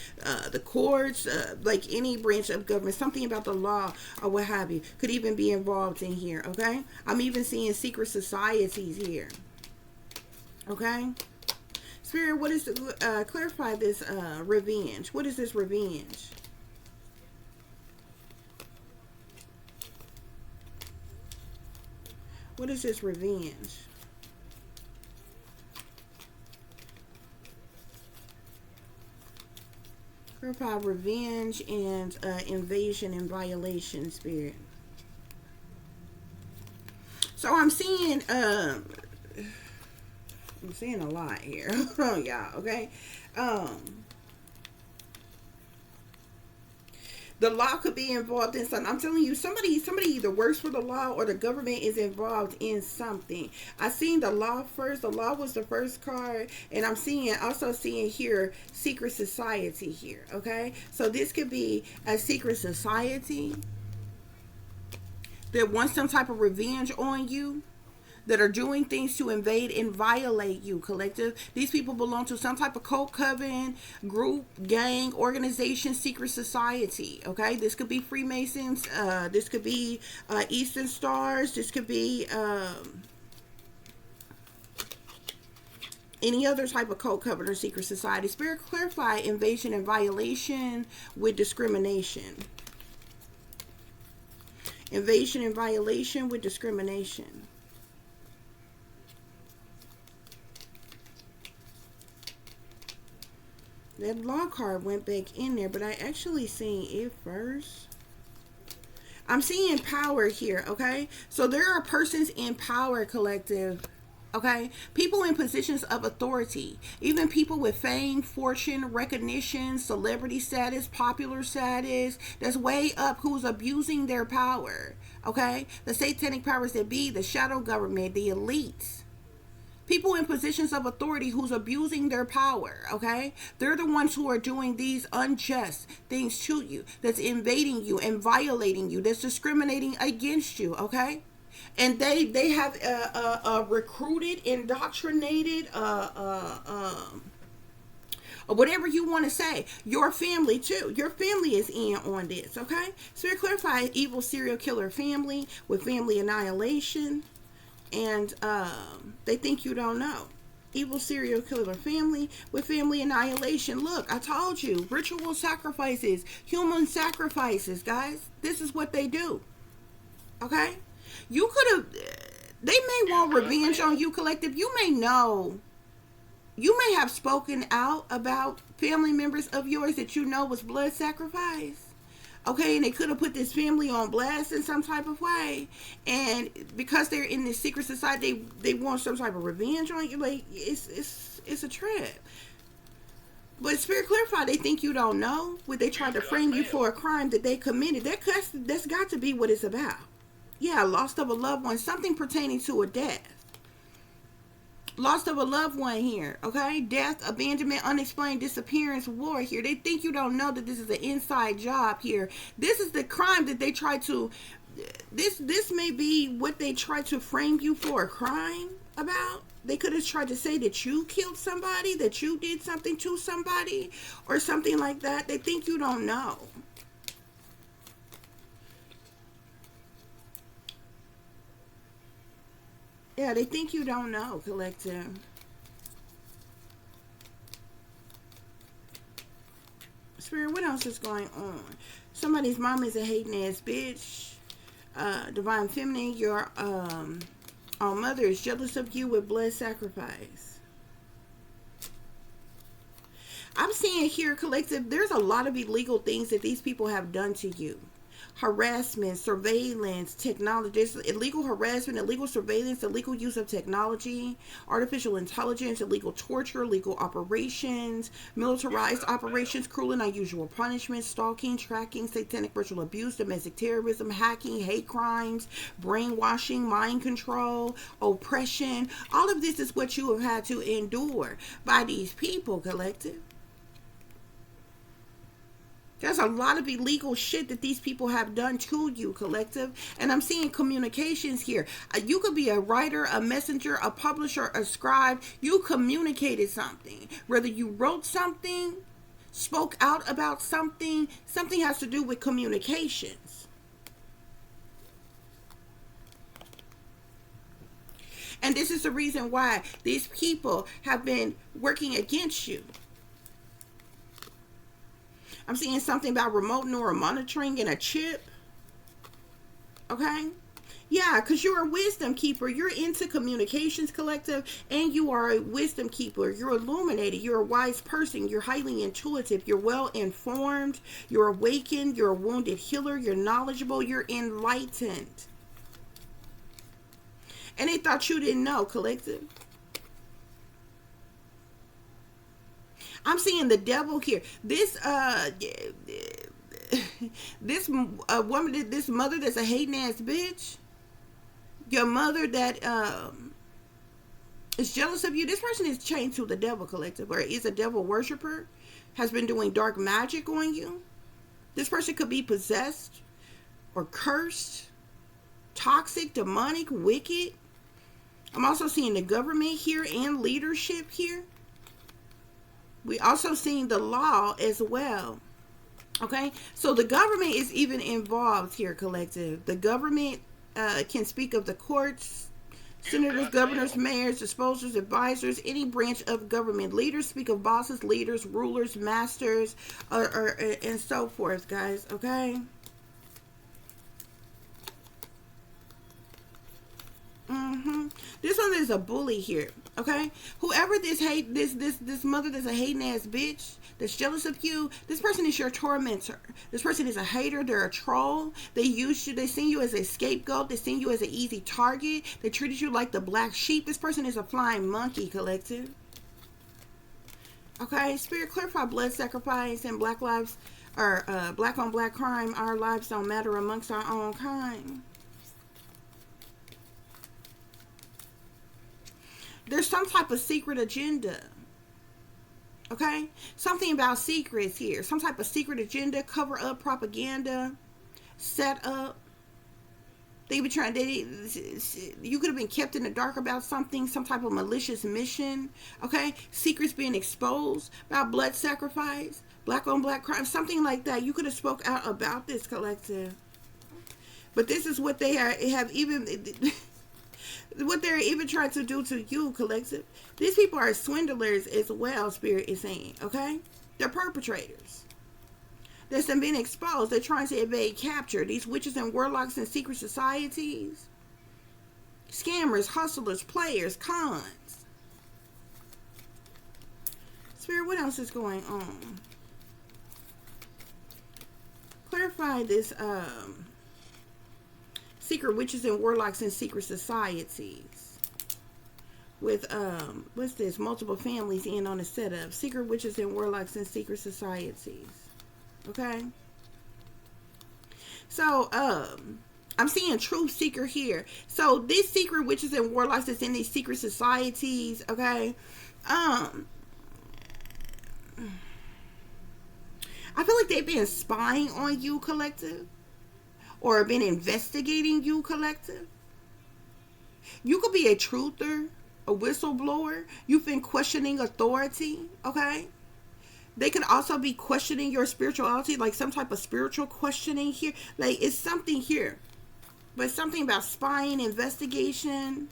the courts, like any branch of government. Something about the law or what have you could even be involved in here. Okay, I'm even seeing secret societies here. Okay, Spirit, what is the, clarify this revenge? What is this revenge? What is this revenge? Clarify revenge and invasion and violation, Spirit. So I'm seeing a lot here. Oh, y'all, okay? The law could be involved in something. I'm telling you, somebody either works for the law or the government is involved in something. I seen the law first. The law was the first card, and I'm also seeing here secret society here. Okay, so this could be a secret society that wants some type of revenge on you, that are doing things to invade and violate you, collective. These people belong to some type of cult, coven, group, gang, organization, secret society, okay? This could be Freemasons. This could be Eastern Stars. This could be any other type of cult, coven, or secret society. Spirit, clarify invasion and violation with discrimination. Invasion and violation with discrimination. That law card went back in there, but I actually seen it first. I'm seeing power here, okay? So there are persons in power, collective, okay? People in positions of authority. Even people with fame, fortune, recognition, celebrity status, popular status. That's way up, who's abusing their power, okay? The satanic powers that be, the shadow government, the elites. People in positions of authority who's abusing their power, okay? They're the ones who are doing these unjust things to you, that's invading you and violating you, that's discriminating against you, okay? And they have recruited, indoctrinated, or whatever you want to say, your family too. Your family is in on this, okay? Spirit, clarify evil serial killer family with family annihilation. And they think you don't know. Evil serial killer family with family annihilation. Look, I told you, ritual sacrifices, human sacrifices, guys. This is what they do. Okay? You could have, they may want revenge on you, collective. You may know, you may have spoken out about family members of yours that you know was blood sacrifice. Okay, and they could have put this family on blast in some type of way, and because they're in this secret society, they want some type of revenge on you. Like, it's a trap. But Spirit clarify, they think you don't know. When they tried to frame you for a crime that they committed, that's got to be what it's about. Yeah, loss of a loved one, something pertaining to a death. Loss of a loved one here, okay? Death, abandonment, unexplained disappearance, war here. They think you don't know that this is an inside job here. This is the crime that they try to, this may be what they try to frame you for a crime about. They could have tried to say that you killed somebody, that you did something to somebody, or something like that. They think you don't know. Yeah, they think you don't know, collective. Spirit, what else is going on? Somebody's mom is a hating ass bitch. Divine feminine, your mother is jealous of you with blood sacrifice. I'm seeing here, collective, there's a lot of illegal things that these people have done to you. Harassment, surveillance, technology, illegal harassment, illegal surveillance, illegal use of technology, artificial intelligence, illegal torture, illegal operations, militarized operations, cruel and unusual punishment, stalking, tracking, satanic ritual abuse, domestic terrorism, hacking, hate crimes, brainwashing, mind control, oppression. All of this is what you have had to endure by these people, collective. There's a lot of illegal shit that these people have done to you, collective. And I'm seeing communications here. You could be a writer, a messenger, a publisher, a scribe. You communicated something. Whether you wrote something, spoke out about something, something has to do with communications. And this is the reason why these people have been working against you. I'm seeing something about remote neural monitoring and a chip. Okay? Yeah, because you're a wisdom keeper. You're into communications, collective, and you are a wisdom keeper. You're illuminated. You're a wise person. You're highly intuitive. You're well informed. You're awakened. You're a wounded healer. You're knowledgeable. You're enlightened. And they thought you didn't know, collective. I'm seeing the devil here. This this woman, this mother that's a hating ass bitch. Your mother that is jealous of you. This person is chained to the devil, collective, or is a devil worshiper. Has been doing dark magic on you. This person could be possessed or cursed, toxic, demonic, wicked. I'm also seeing the government here and leadership here. We also seen the law as well. Okay, so the government is even involved here, collective. The government can speak of the courts, senators, governors, mayors, disposers, advisors, any branch of government. Leaders speak of bosses, leaders, rulers, masters, and so forth, guys. Okay. This one is a bully here. Okay, whoever this mother that's a hating ass bitch that's jealous of you, this person is your tormentor. This person is a hater. They're a troll. They use you. They see you as a scapegoat. They see you as an easy target. They treated you like the black sheep. This person is a flying monkey, collective. Okay, Spirit clarify blood sacrifice and black lives, or black on black crime. Our lives don't matter amongst our own kind. There's some type of secret agenda. Okay? Something about secrets here. Some type of secret agenda, cover up propaganda, set up. They be trying, you could have been kept in the dark about something, some type of malicious mission. Okay? Secrets being exposed about blood sacrifice, black on black crime, something like that. You could have spoke out about this, collective. But this is what they have even... what they're even trying to do to you, collective. These people are swindlers as well, Spirit is saying, okay? They're perpetrators. That's them being exposed. They're trying to evade capture. These witches and warlocks in secret societies. Scammers, hustlers, players, cons. Spirit, what else is going on? clarify this secret witches and warlocks in secret societies with what's this, multiple families in on the setup. Secret witches and warlocks in secret societies. Okay, so I'm seeing truth seeker here. So these secret witches and warlocks that's in these secret societies, okay, I feel like they've been spying on you, collective, or been investigating you, collective. You could be a truther, a whistleblower. You've been questioning authority, okay? They could also be questioning your spirituality, like some type of spiritual questioning here. Like, it's something here. But something about spying, investigation.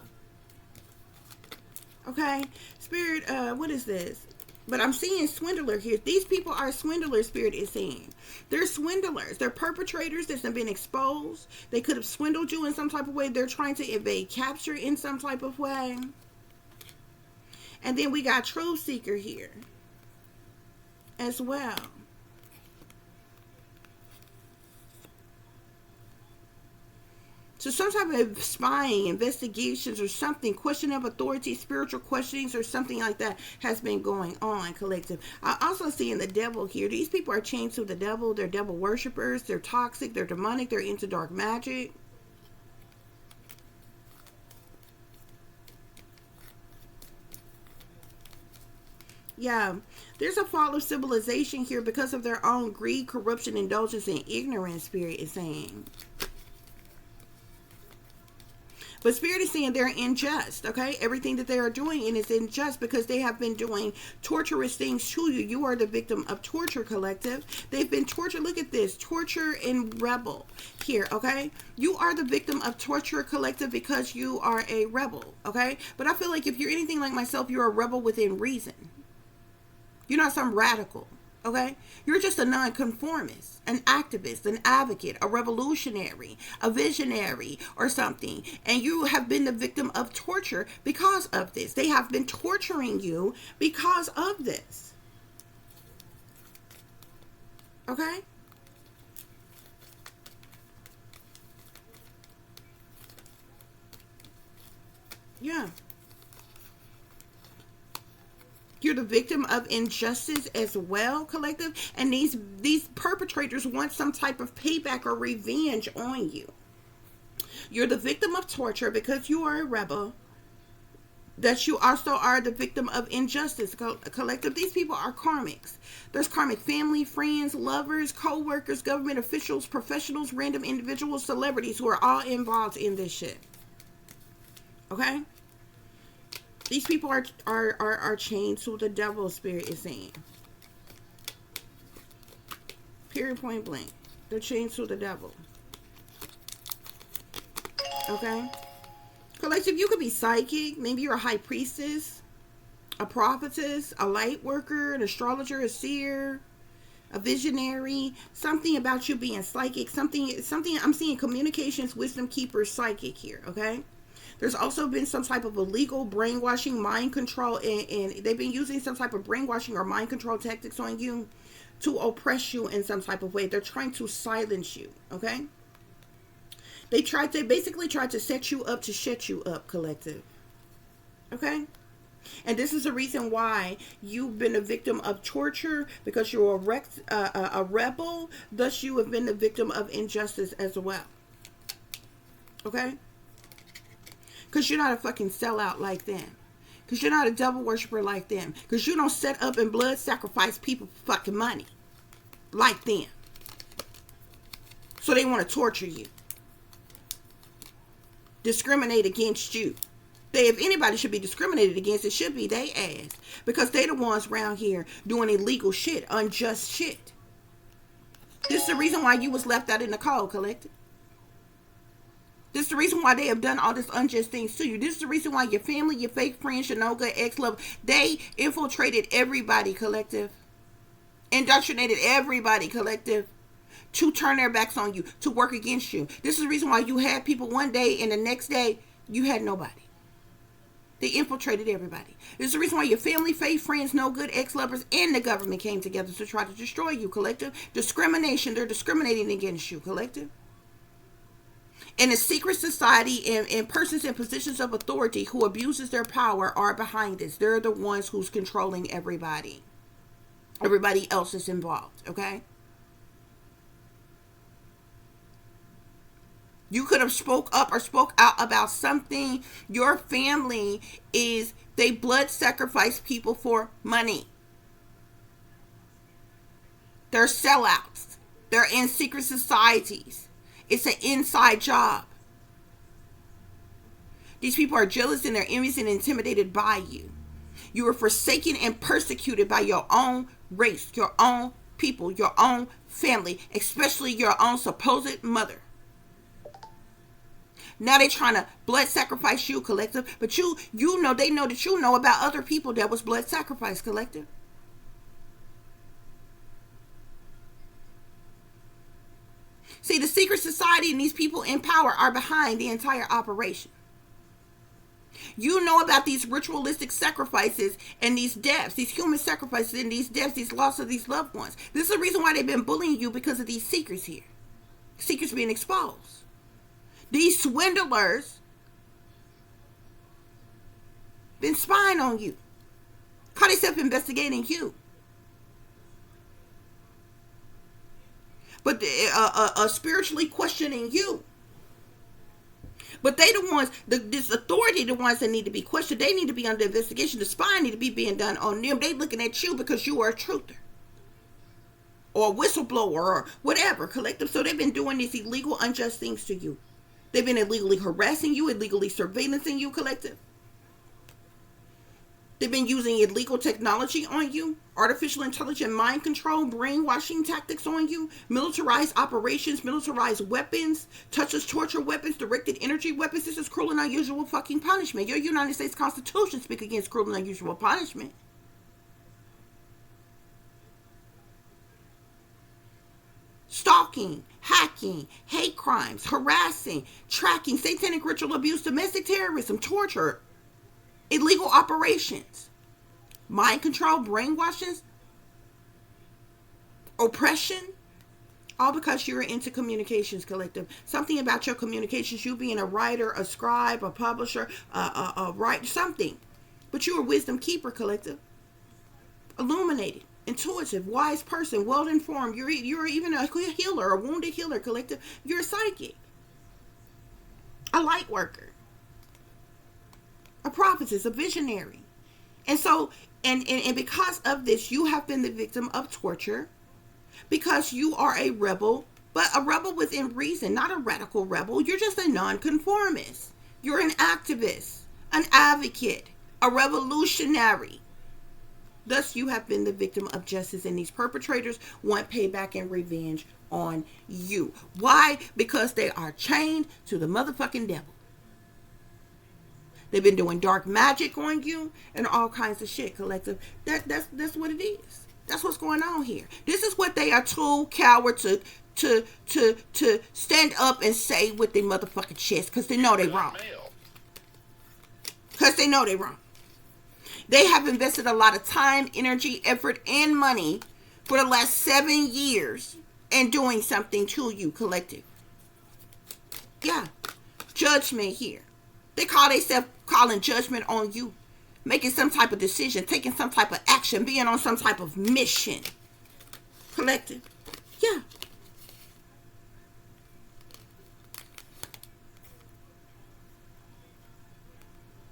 Okay? Spirit, what is this? But I'm seeing swindler here. These people are swindlers, Spirit is saying. They're swindlers. They're perpetrators that have been exposed. They could have swindled you in some type of way. They're trying to evade capture in some type of way. And then we got truth seeker here as well. So some type of spying, investigations, or something, questioning of authority, spiritual questionings, or something like that has been going on, collective. I also see in the devil here. These people are chained to the devil. They're devil worshippers. They're toxic. They're demonic. They're into dark magic. Yeah, there's a fall of civilization here because of their own greed, corruption, indulgence, and ignorance, Spirit is saying. But Spirit is saying they're unjust, okay? Everything that they are doing and is unjust because they have been doing torturous things to you. You are the victim of torture, collective. They've been tortured. Look at this. Torture and rebel here, okay? You are the victim of torture, collective, because you are a rebel, okay? But I feel like if you're anything like myself, you're a rebel within reason. You're not some radical, okay? You're just a nonconformist, an activist, an advocate, a revolutionary, a visionary, or something. And you have been the victim of torture because of this. They have been torturing you because of this. Okay? Yeah. You're the victim of injustice as well, collective. And these perpetrators want some type of payback or revenge on you. You're the victim of torture because you are a rebel. That you also are the victim of injustice, collective. These people are karmics. There's karmic family, friends, lovers, co-workers, government officials, professionals, random individuals, celebrities who are all involved in this shit. Okay? These people are chained to the devil, Spirit is saying. Period, point blank. They're chained to the devil. Okay? Collective, you could be psychic. Maybe you're a high priestess, a prophetess, a light worker, an astrologer, a seer, a visionary. Something about you being psychic. Something I'm seeing communications, wisdom keeper, psychic here, okay? There's also been some type of illegal brainwashing, mind control, and they've been using some type of brainwashing or mind control tactics on you to oppress you in some type of way. They're trying to silence you, okay? They basically tried to set you up to shut you up, collective. Okay? And this is the reason why you've been a victim of torture, because you're a rebel. Thus, you have been the victim of injustice as well. Okay? Because you're not a fucking sellout like them. Because you're not a devil worshiper like them. Because you don't set up and blood sacrifice people for fucking money like them. So they want to torture you. Discriminate against you. If anybody should be discriminated against, it should be they ass. Because they the ones around here doing illegal shit, unjust shit. This is the reason why you was left out in the cold, collective. This is the reason why they have done all this unjust things to you. This is the reason why your family, your fake friends, Shinoga, ex-lover, they infiltrated everybody, collective. Indoctrinated everybody, collective. To turn their backs on you, to work against you. This is the reason why you had people one day and the next day, you had nobody. They infiltrated everybody. This is the reason why your family, faith, friends, no good, ex-lovers, and the government came together to try to destroy you, collective. Discrimination. They're discriminating against you, collective. And a secret society and persons in positions of authority who abuses their power are behind this. They're the ones who's controlling everybody. Everybody else is involved, okay? You could have spoke up or spoke out about something. Your family they blood sacrifice people for money. They're sellouts. They're in secret societies. It's an inside job. These people are jealous and they're envious and intimidated by you. You are forsaken and persecuted by your own race, your own people, your own family, especially your own supposed mother. Now they're trying to blood sacrifice you, collective. But you know, they know that you know about other people that was blood sacrifice, collective. See, the secret society and these people in power are behind the entire operation. You know about these ritualistic sacrifices and these deaths, these human sacrifices and these deaths, these loss of these loved ones. This is the reason why they've been bullying you, because of these secrets here. Secrets being exposed. These swindlers been spying on you. Caught themselves investigating you. But spiritually questioning you. But they the ones, this authority, the ones that need to be questioned. They need to be under investigation. The spying need to be being done on them. They looking at you because you are a truther. Or a whistleblower or whatever, collective. So they've been doing these illegal, unjust things to you. They've been illegally harassing you, illegally surveillancing you, collective. They've been using illegal technology on you, artificial intelligence, mind control, brainwashing tactics on you, militarized operations, militarized weapons, touchless torture weapons, directed energy weapons. This is cruel and unusual fucking punishment. Your United States Constitution speaks against cruel and unusual punishment. Stalking, hacking, hate crimes, harassing, tracking, satanic ritual abuse, domestic terrorism, torture, illegal operations, mind control, brainwashings, oppression, all because you're into communications, collective. Something about your communications, you being a writer, a scribe, a publisher, a writer, something. But you're a wisdom keeper, collective. Illuminated, intuitive, wise person, well-informed. You're even a healer, a wounded healer, collective. You're a psychic, a light worker, a prophetess, a visionary. And so, and because of this, you have been the victim of torture because you are a rebel, but a rebel within reason, not a radical rebel. You're just a nonconformist. You're an activist, an advocate, a revolutionary. Thus, you have been the victim of justice, and these perpetrators want payback and revenge on you. Why? Because they are chained to the motherfucking devil. They've been doing dark magic on you and all kinds of shit, collective. That's what it is. That's what's going on here. This is what they are too coward to stand up and say with their motherfucking chest, because they know they wrong. Because they know they wrong. They have invested a lot of time, energy, effort, and money for the last 7 years in doing something to you, collective. Yeah. Judgment here. They call themselves calling judgment on you. Making some type of decision. Taking some type of action. Being on some type of mission. Collective. Yeah.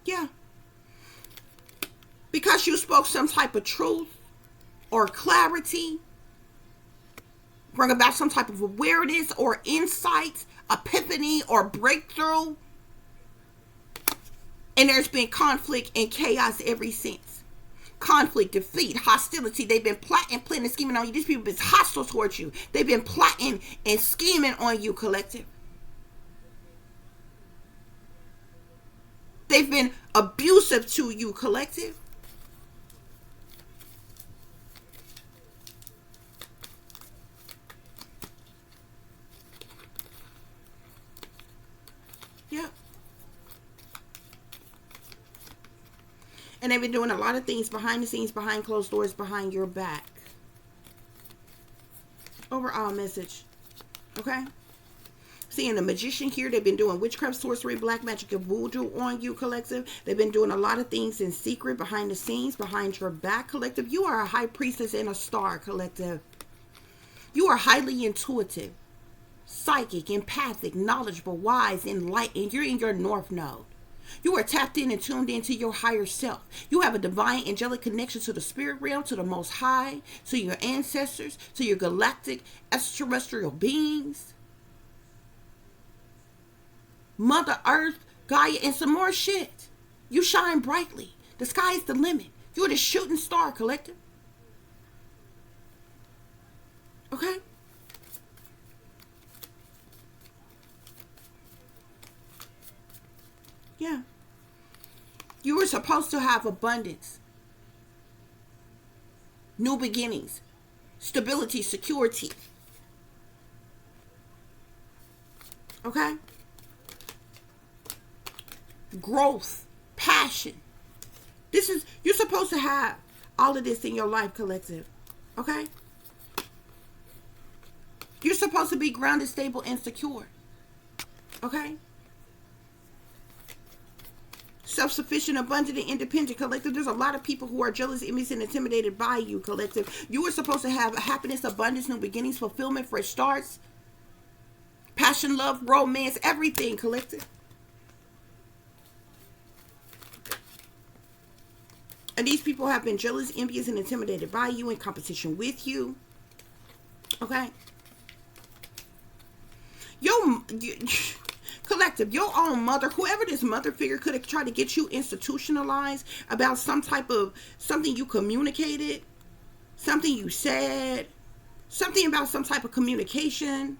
Yeah. Because you spoke some type of truth or clarity, bring about some type of awareness or insight, epiphany or breakthrough. And there's been conflict and chaos ever since. Conflict, defeat, hostility. They've been plotting, planning, scheming on you. These people have been hostile towards you. They've been plotting and scheming on you, collective. They've been abusive to you, collective. Yeah. And they've been doing a lot of things behind the scenes, behind closed doors, behind your back. Overall message. Okay? Seeing the magician here, they've been doing witchcraft, sorcery, black magic, and voodoo on you, collective. They've been doing a lot of things in secret, behind the scenes, behind your back, collective. You are a high priestess and a star, collective. You are highly intuitive, psychic, empathic, knowledgeable, wise, enlightened. You're in your north node. You are tapped in and tuned into your higher self. You have a divine angelic connection to the spirit realm, to the most high, to your ancestors, to your galactic extraterrestrial beings, Mother Earth, Gaia, and some more shit. You shine brightly. The sky is the limit. You're the shooting star, collective. Okay? Yeah. You were supposed to have abundance, new beginnings, stability, security. Okay? Growth, passion. You're supposed to have all of this in your life, collective. Okay? You're supposed to be grounded, stable, and secure. Okay? Self-sufficient, abundant, and independent, collective. There's a lot of people who are jealous, envious, and intimidated by you, collective. You are supposed to have happiness, abundance, new beginnings, fulfillment, fresh starts, passion, love, romance, everything, collective. And these people have been jealous, envious, and intimidated by you, in competition with you. Okay? Collective, your own mother, whoever this mother figure could have tried to get you institutionalized about some type of, something you communicated, something you said, something about some type of communication.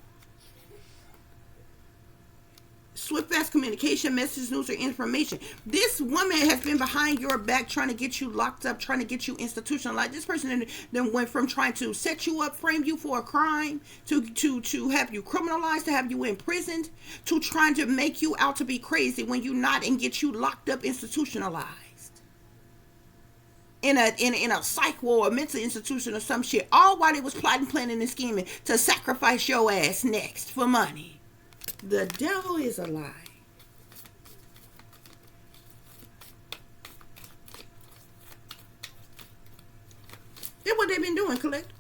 Swift, fast communication, message, news, or information. This woman has been behind your back trying to get you locked up, trying to get you institutionalized. This person then went from trying to set you up, frame you for a crime, to have you criminalized, to have you imprisoned, to trying to make you out to be crazy when you're not, and get you locked up, institutionalized in a psych ward or mental institution or some shit. All while they was plotting, planning, and scheming to sacrifice your ass next for money. The devil is a lie. That's what they've been doing, collective.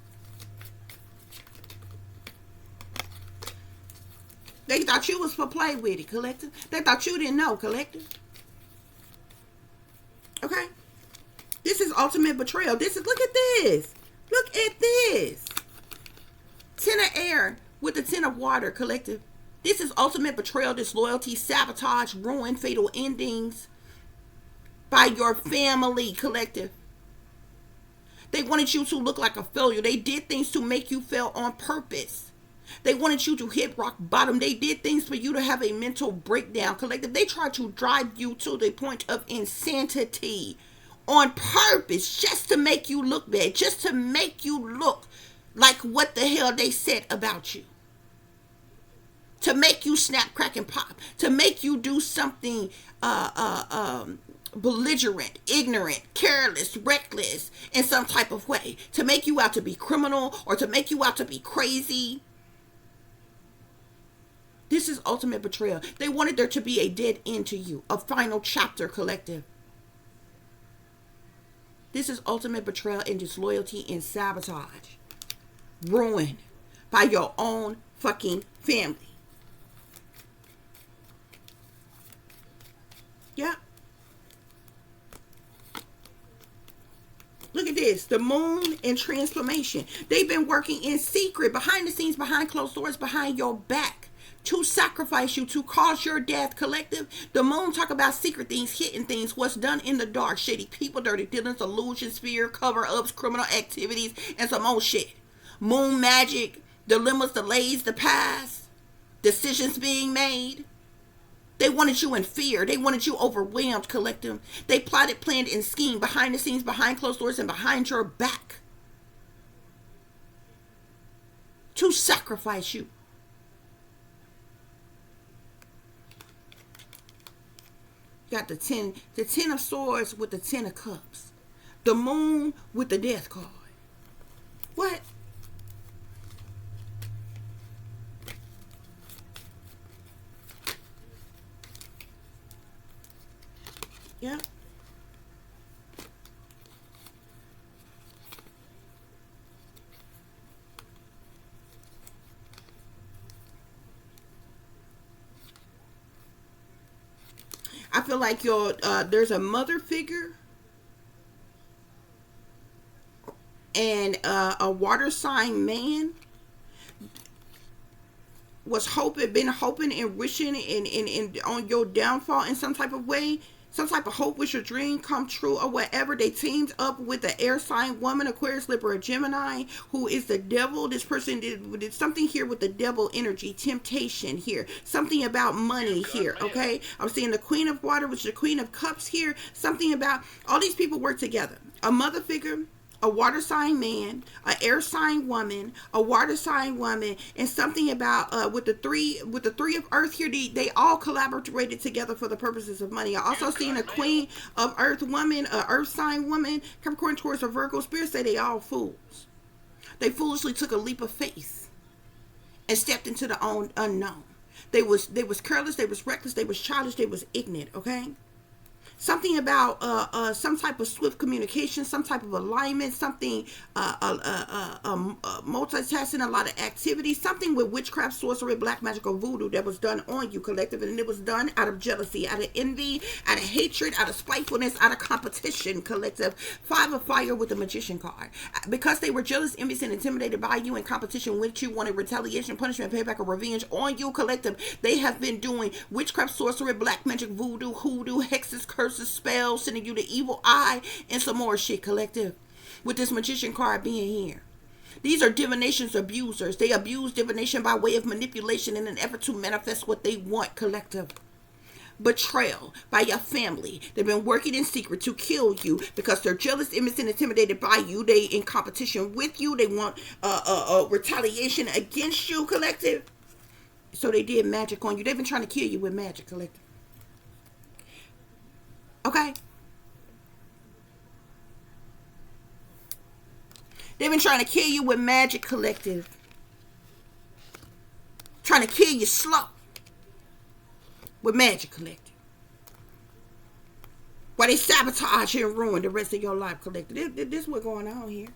They thought you was for play with it, collective. They thought you didn't know, collective. Okay? This is ultimate betrayal. Look at this. Look at this. 10 of air with the 10 of water, collective. This is ultimate betrayal, disloyalty, sabotage, ruin, fatal endings by your family, collective. They wanted you to look like a failure. They did things to make you fail on purpose. They wanted you to hit rock bottom. They did things for you to have a mental breakdown, collective. They tried to drive you to the point of insanity on purpose, just to make you look bad, just to make you look like what the hell they said about you. To make you snap, crack, and pop. To make you do something belligerent, ignorant, careless, reckless in some type of way. To make you out to be criminal, or to make you out to be crazy. This is ultimate betrayal. They wanted there to be a dead end to you. A final chapter, collective. This is ultimate betrayal and disloyalty and sabotage. Ruin by your own fucking family. Yeah. Look at this. The moon and transformation. They've been working in secret, behind the scenes, behind closed doors, behind your back, to sacrifice you, to cause your death, collective. The moon talk about secret things, hidden things, what's done in the dark, shady people, dirty dealings, illusions, fear, cover-ups, criminal activities, and some old shit. Moon magic, dilemmas, delays, the past, decisions being made. They wanted you in fear. They wanted you overwhelmed, collective. They plotted, planned, and schemed behind the scenes, behind closed doors, and behind your back to sacrifice you. got the ten of swords with the 10 of cups. The moon with the death card. What? Yeah. I feel like there's a mother figure and a water sign man been hoping and wishing and on your downfall in some type of way. Some type of hope, wish, or dream come true, or whatever. They teamed up with the air sign woman, Aquarius, Libra, or Gemini, who is the devil. This person did something here with the devil energy, temptation here, something about money here. Okay, I'm seeing the Queen of Water, which is the Queen of Cups here. Something about all these people work together. A mother figure, a water sign man, an air sign woman, a water sign woman, and something about with the three of earth here, they all collaborated together for the purposes of money. I also seen a Queen of Earth woman, a earth sign woman, Capricorn, Taurus, or Virgo. Spirit say they all fools. They foolishly took a leap of faith and stepped into the unknown. They was careless, they was reckless, they was childish, they was ignorant. Okay. Something about some type of swift communication, some type of alignment, something multitasking, a lot of activity, something with witchcraft, sorcery, black magic, or voodoo that was done on you, collective, and it was done out of jealousy, out of envy, out of hatred, out of spitefulness, out of competition, collective. 5 of fire with the magician card. Because they were jealous, envious, and intimidated by you, in competition with you, wanted retaliation, punishment, payback, or revenge on you, collective. They have been doing witchcraft, sorcery, black magic, voodoo, hoodoo, hexes, curses, spells, sending you the evil eye, and some more shit, collective. With this magician card being here, these are divination's abusers. They abuse divination by way of manipulation in an effort to manifest what they want, collective. Betrayal by your family. They've been working in secret to kill you because they're jealous, envious, and intimidated by you. They in competition with you. They want retaliation against you, collective. So they did magic on you. They've been trying to kill you with magic, collective. Okay? They've been trying to kill you with magic, collective. Trying to kill you slow with magic, collective. While they sabotage and ruin the rest of your life, collective. This is what's going on here.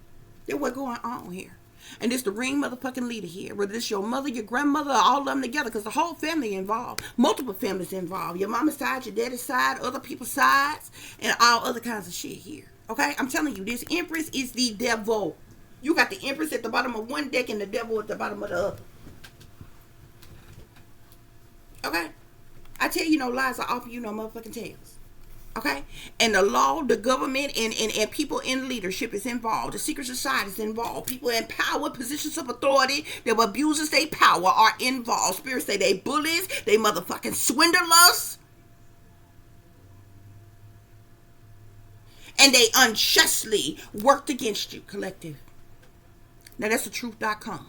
This is what's going on here. And this the ring motherfucking leader here. Whether it's your mother, your grandmother, all of them together. Because the whole family involved. Multiple families involved. Your mama's side, your daddy's side, other people's sides. And all other kinds of shit here. Okay? I'm telling you, this Empress is the devil. You got the Empress at the bottom of one deck and the devil at the bottom of the other. Okay? I tell you no lies. I offer you no motherfucking tales. Okay? And the law, the government, and people in leadership is involved. The secret society is involved. People in power, positions of authority that abuses their power are involved. Spirits say they bullies, they motherfucking swindlers. And they unjustly worked against you, collective. Now that's the truth.com.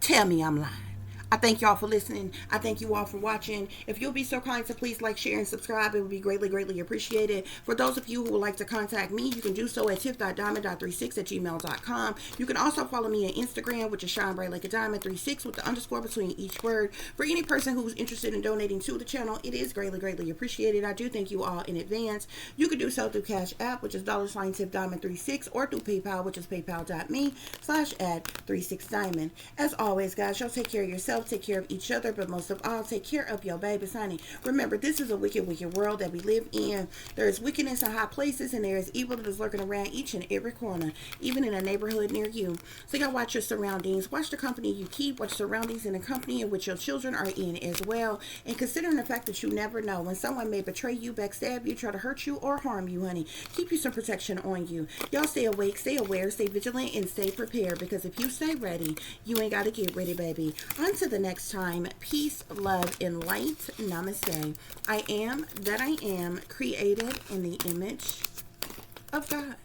Tell me I'm lying. I thank y'all for listening. I thank you all for watching. If you'll be so kind to please like, share, and subscribe, it would be greatly, greatly appreciated. For those of you who would like to contact me, you can do so at tiff.diamond.36@gmail.com. You can also follow me on Instagram, which is shine bright like a diamond 36 with the underscore between each word. For any person who's interested in donating to the channel, it is greatly, greatly appreciated. I do thank you all in advance. You can do so through CASHAPP, which is $tiff.diamond36, or through PayPal, which is paypal.me/@36diamond. As always, guys, y'all take care of yourself. Take care of each other, but most of all, take care of your babies, honey. Remember, this is a wicked, wicked world that we live in. There is wickedness in high places, and there is evil that is lurking around each and every corner, even in a neighborhood near you. So y'all watch your surroundings. Watch the company you keep. Watch surroundings in the company in which your children are in as well. And considering the fact that you never know when someone may betray you, backstab you, try to hurt you, or harm you, honey. Keep you some protection on you. Y'all stay awake, stay aware, stay vigilant, and stay prepared, because if you stay ready, you ain't got to get ready, baby. On to the next time. Peace, love, and light. Namaste. I am that I am, created in the image of God.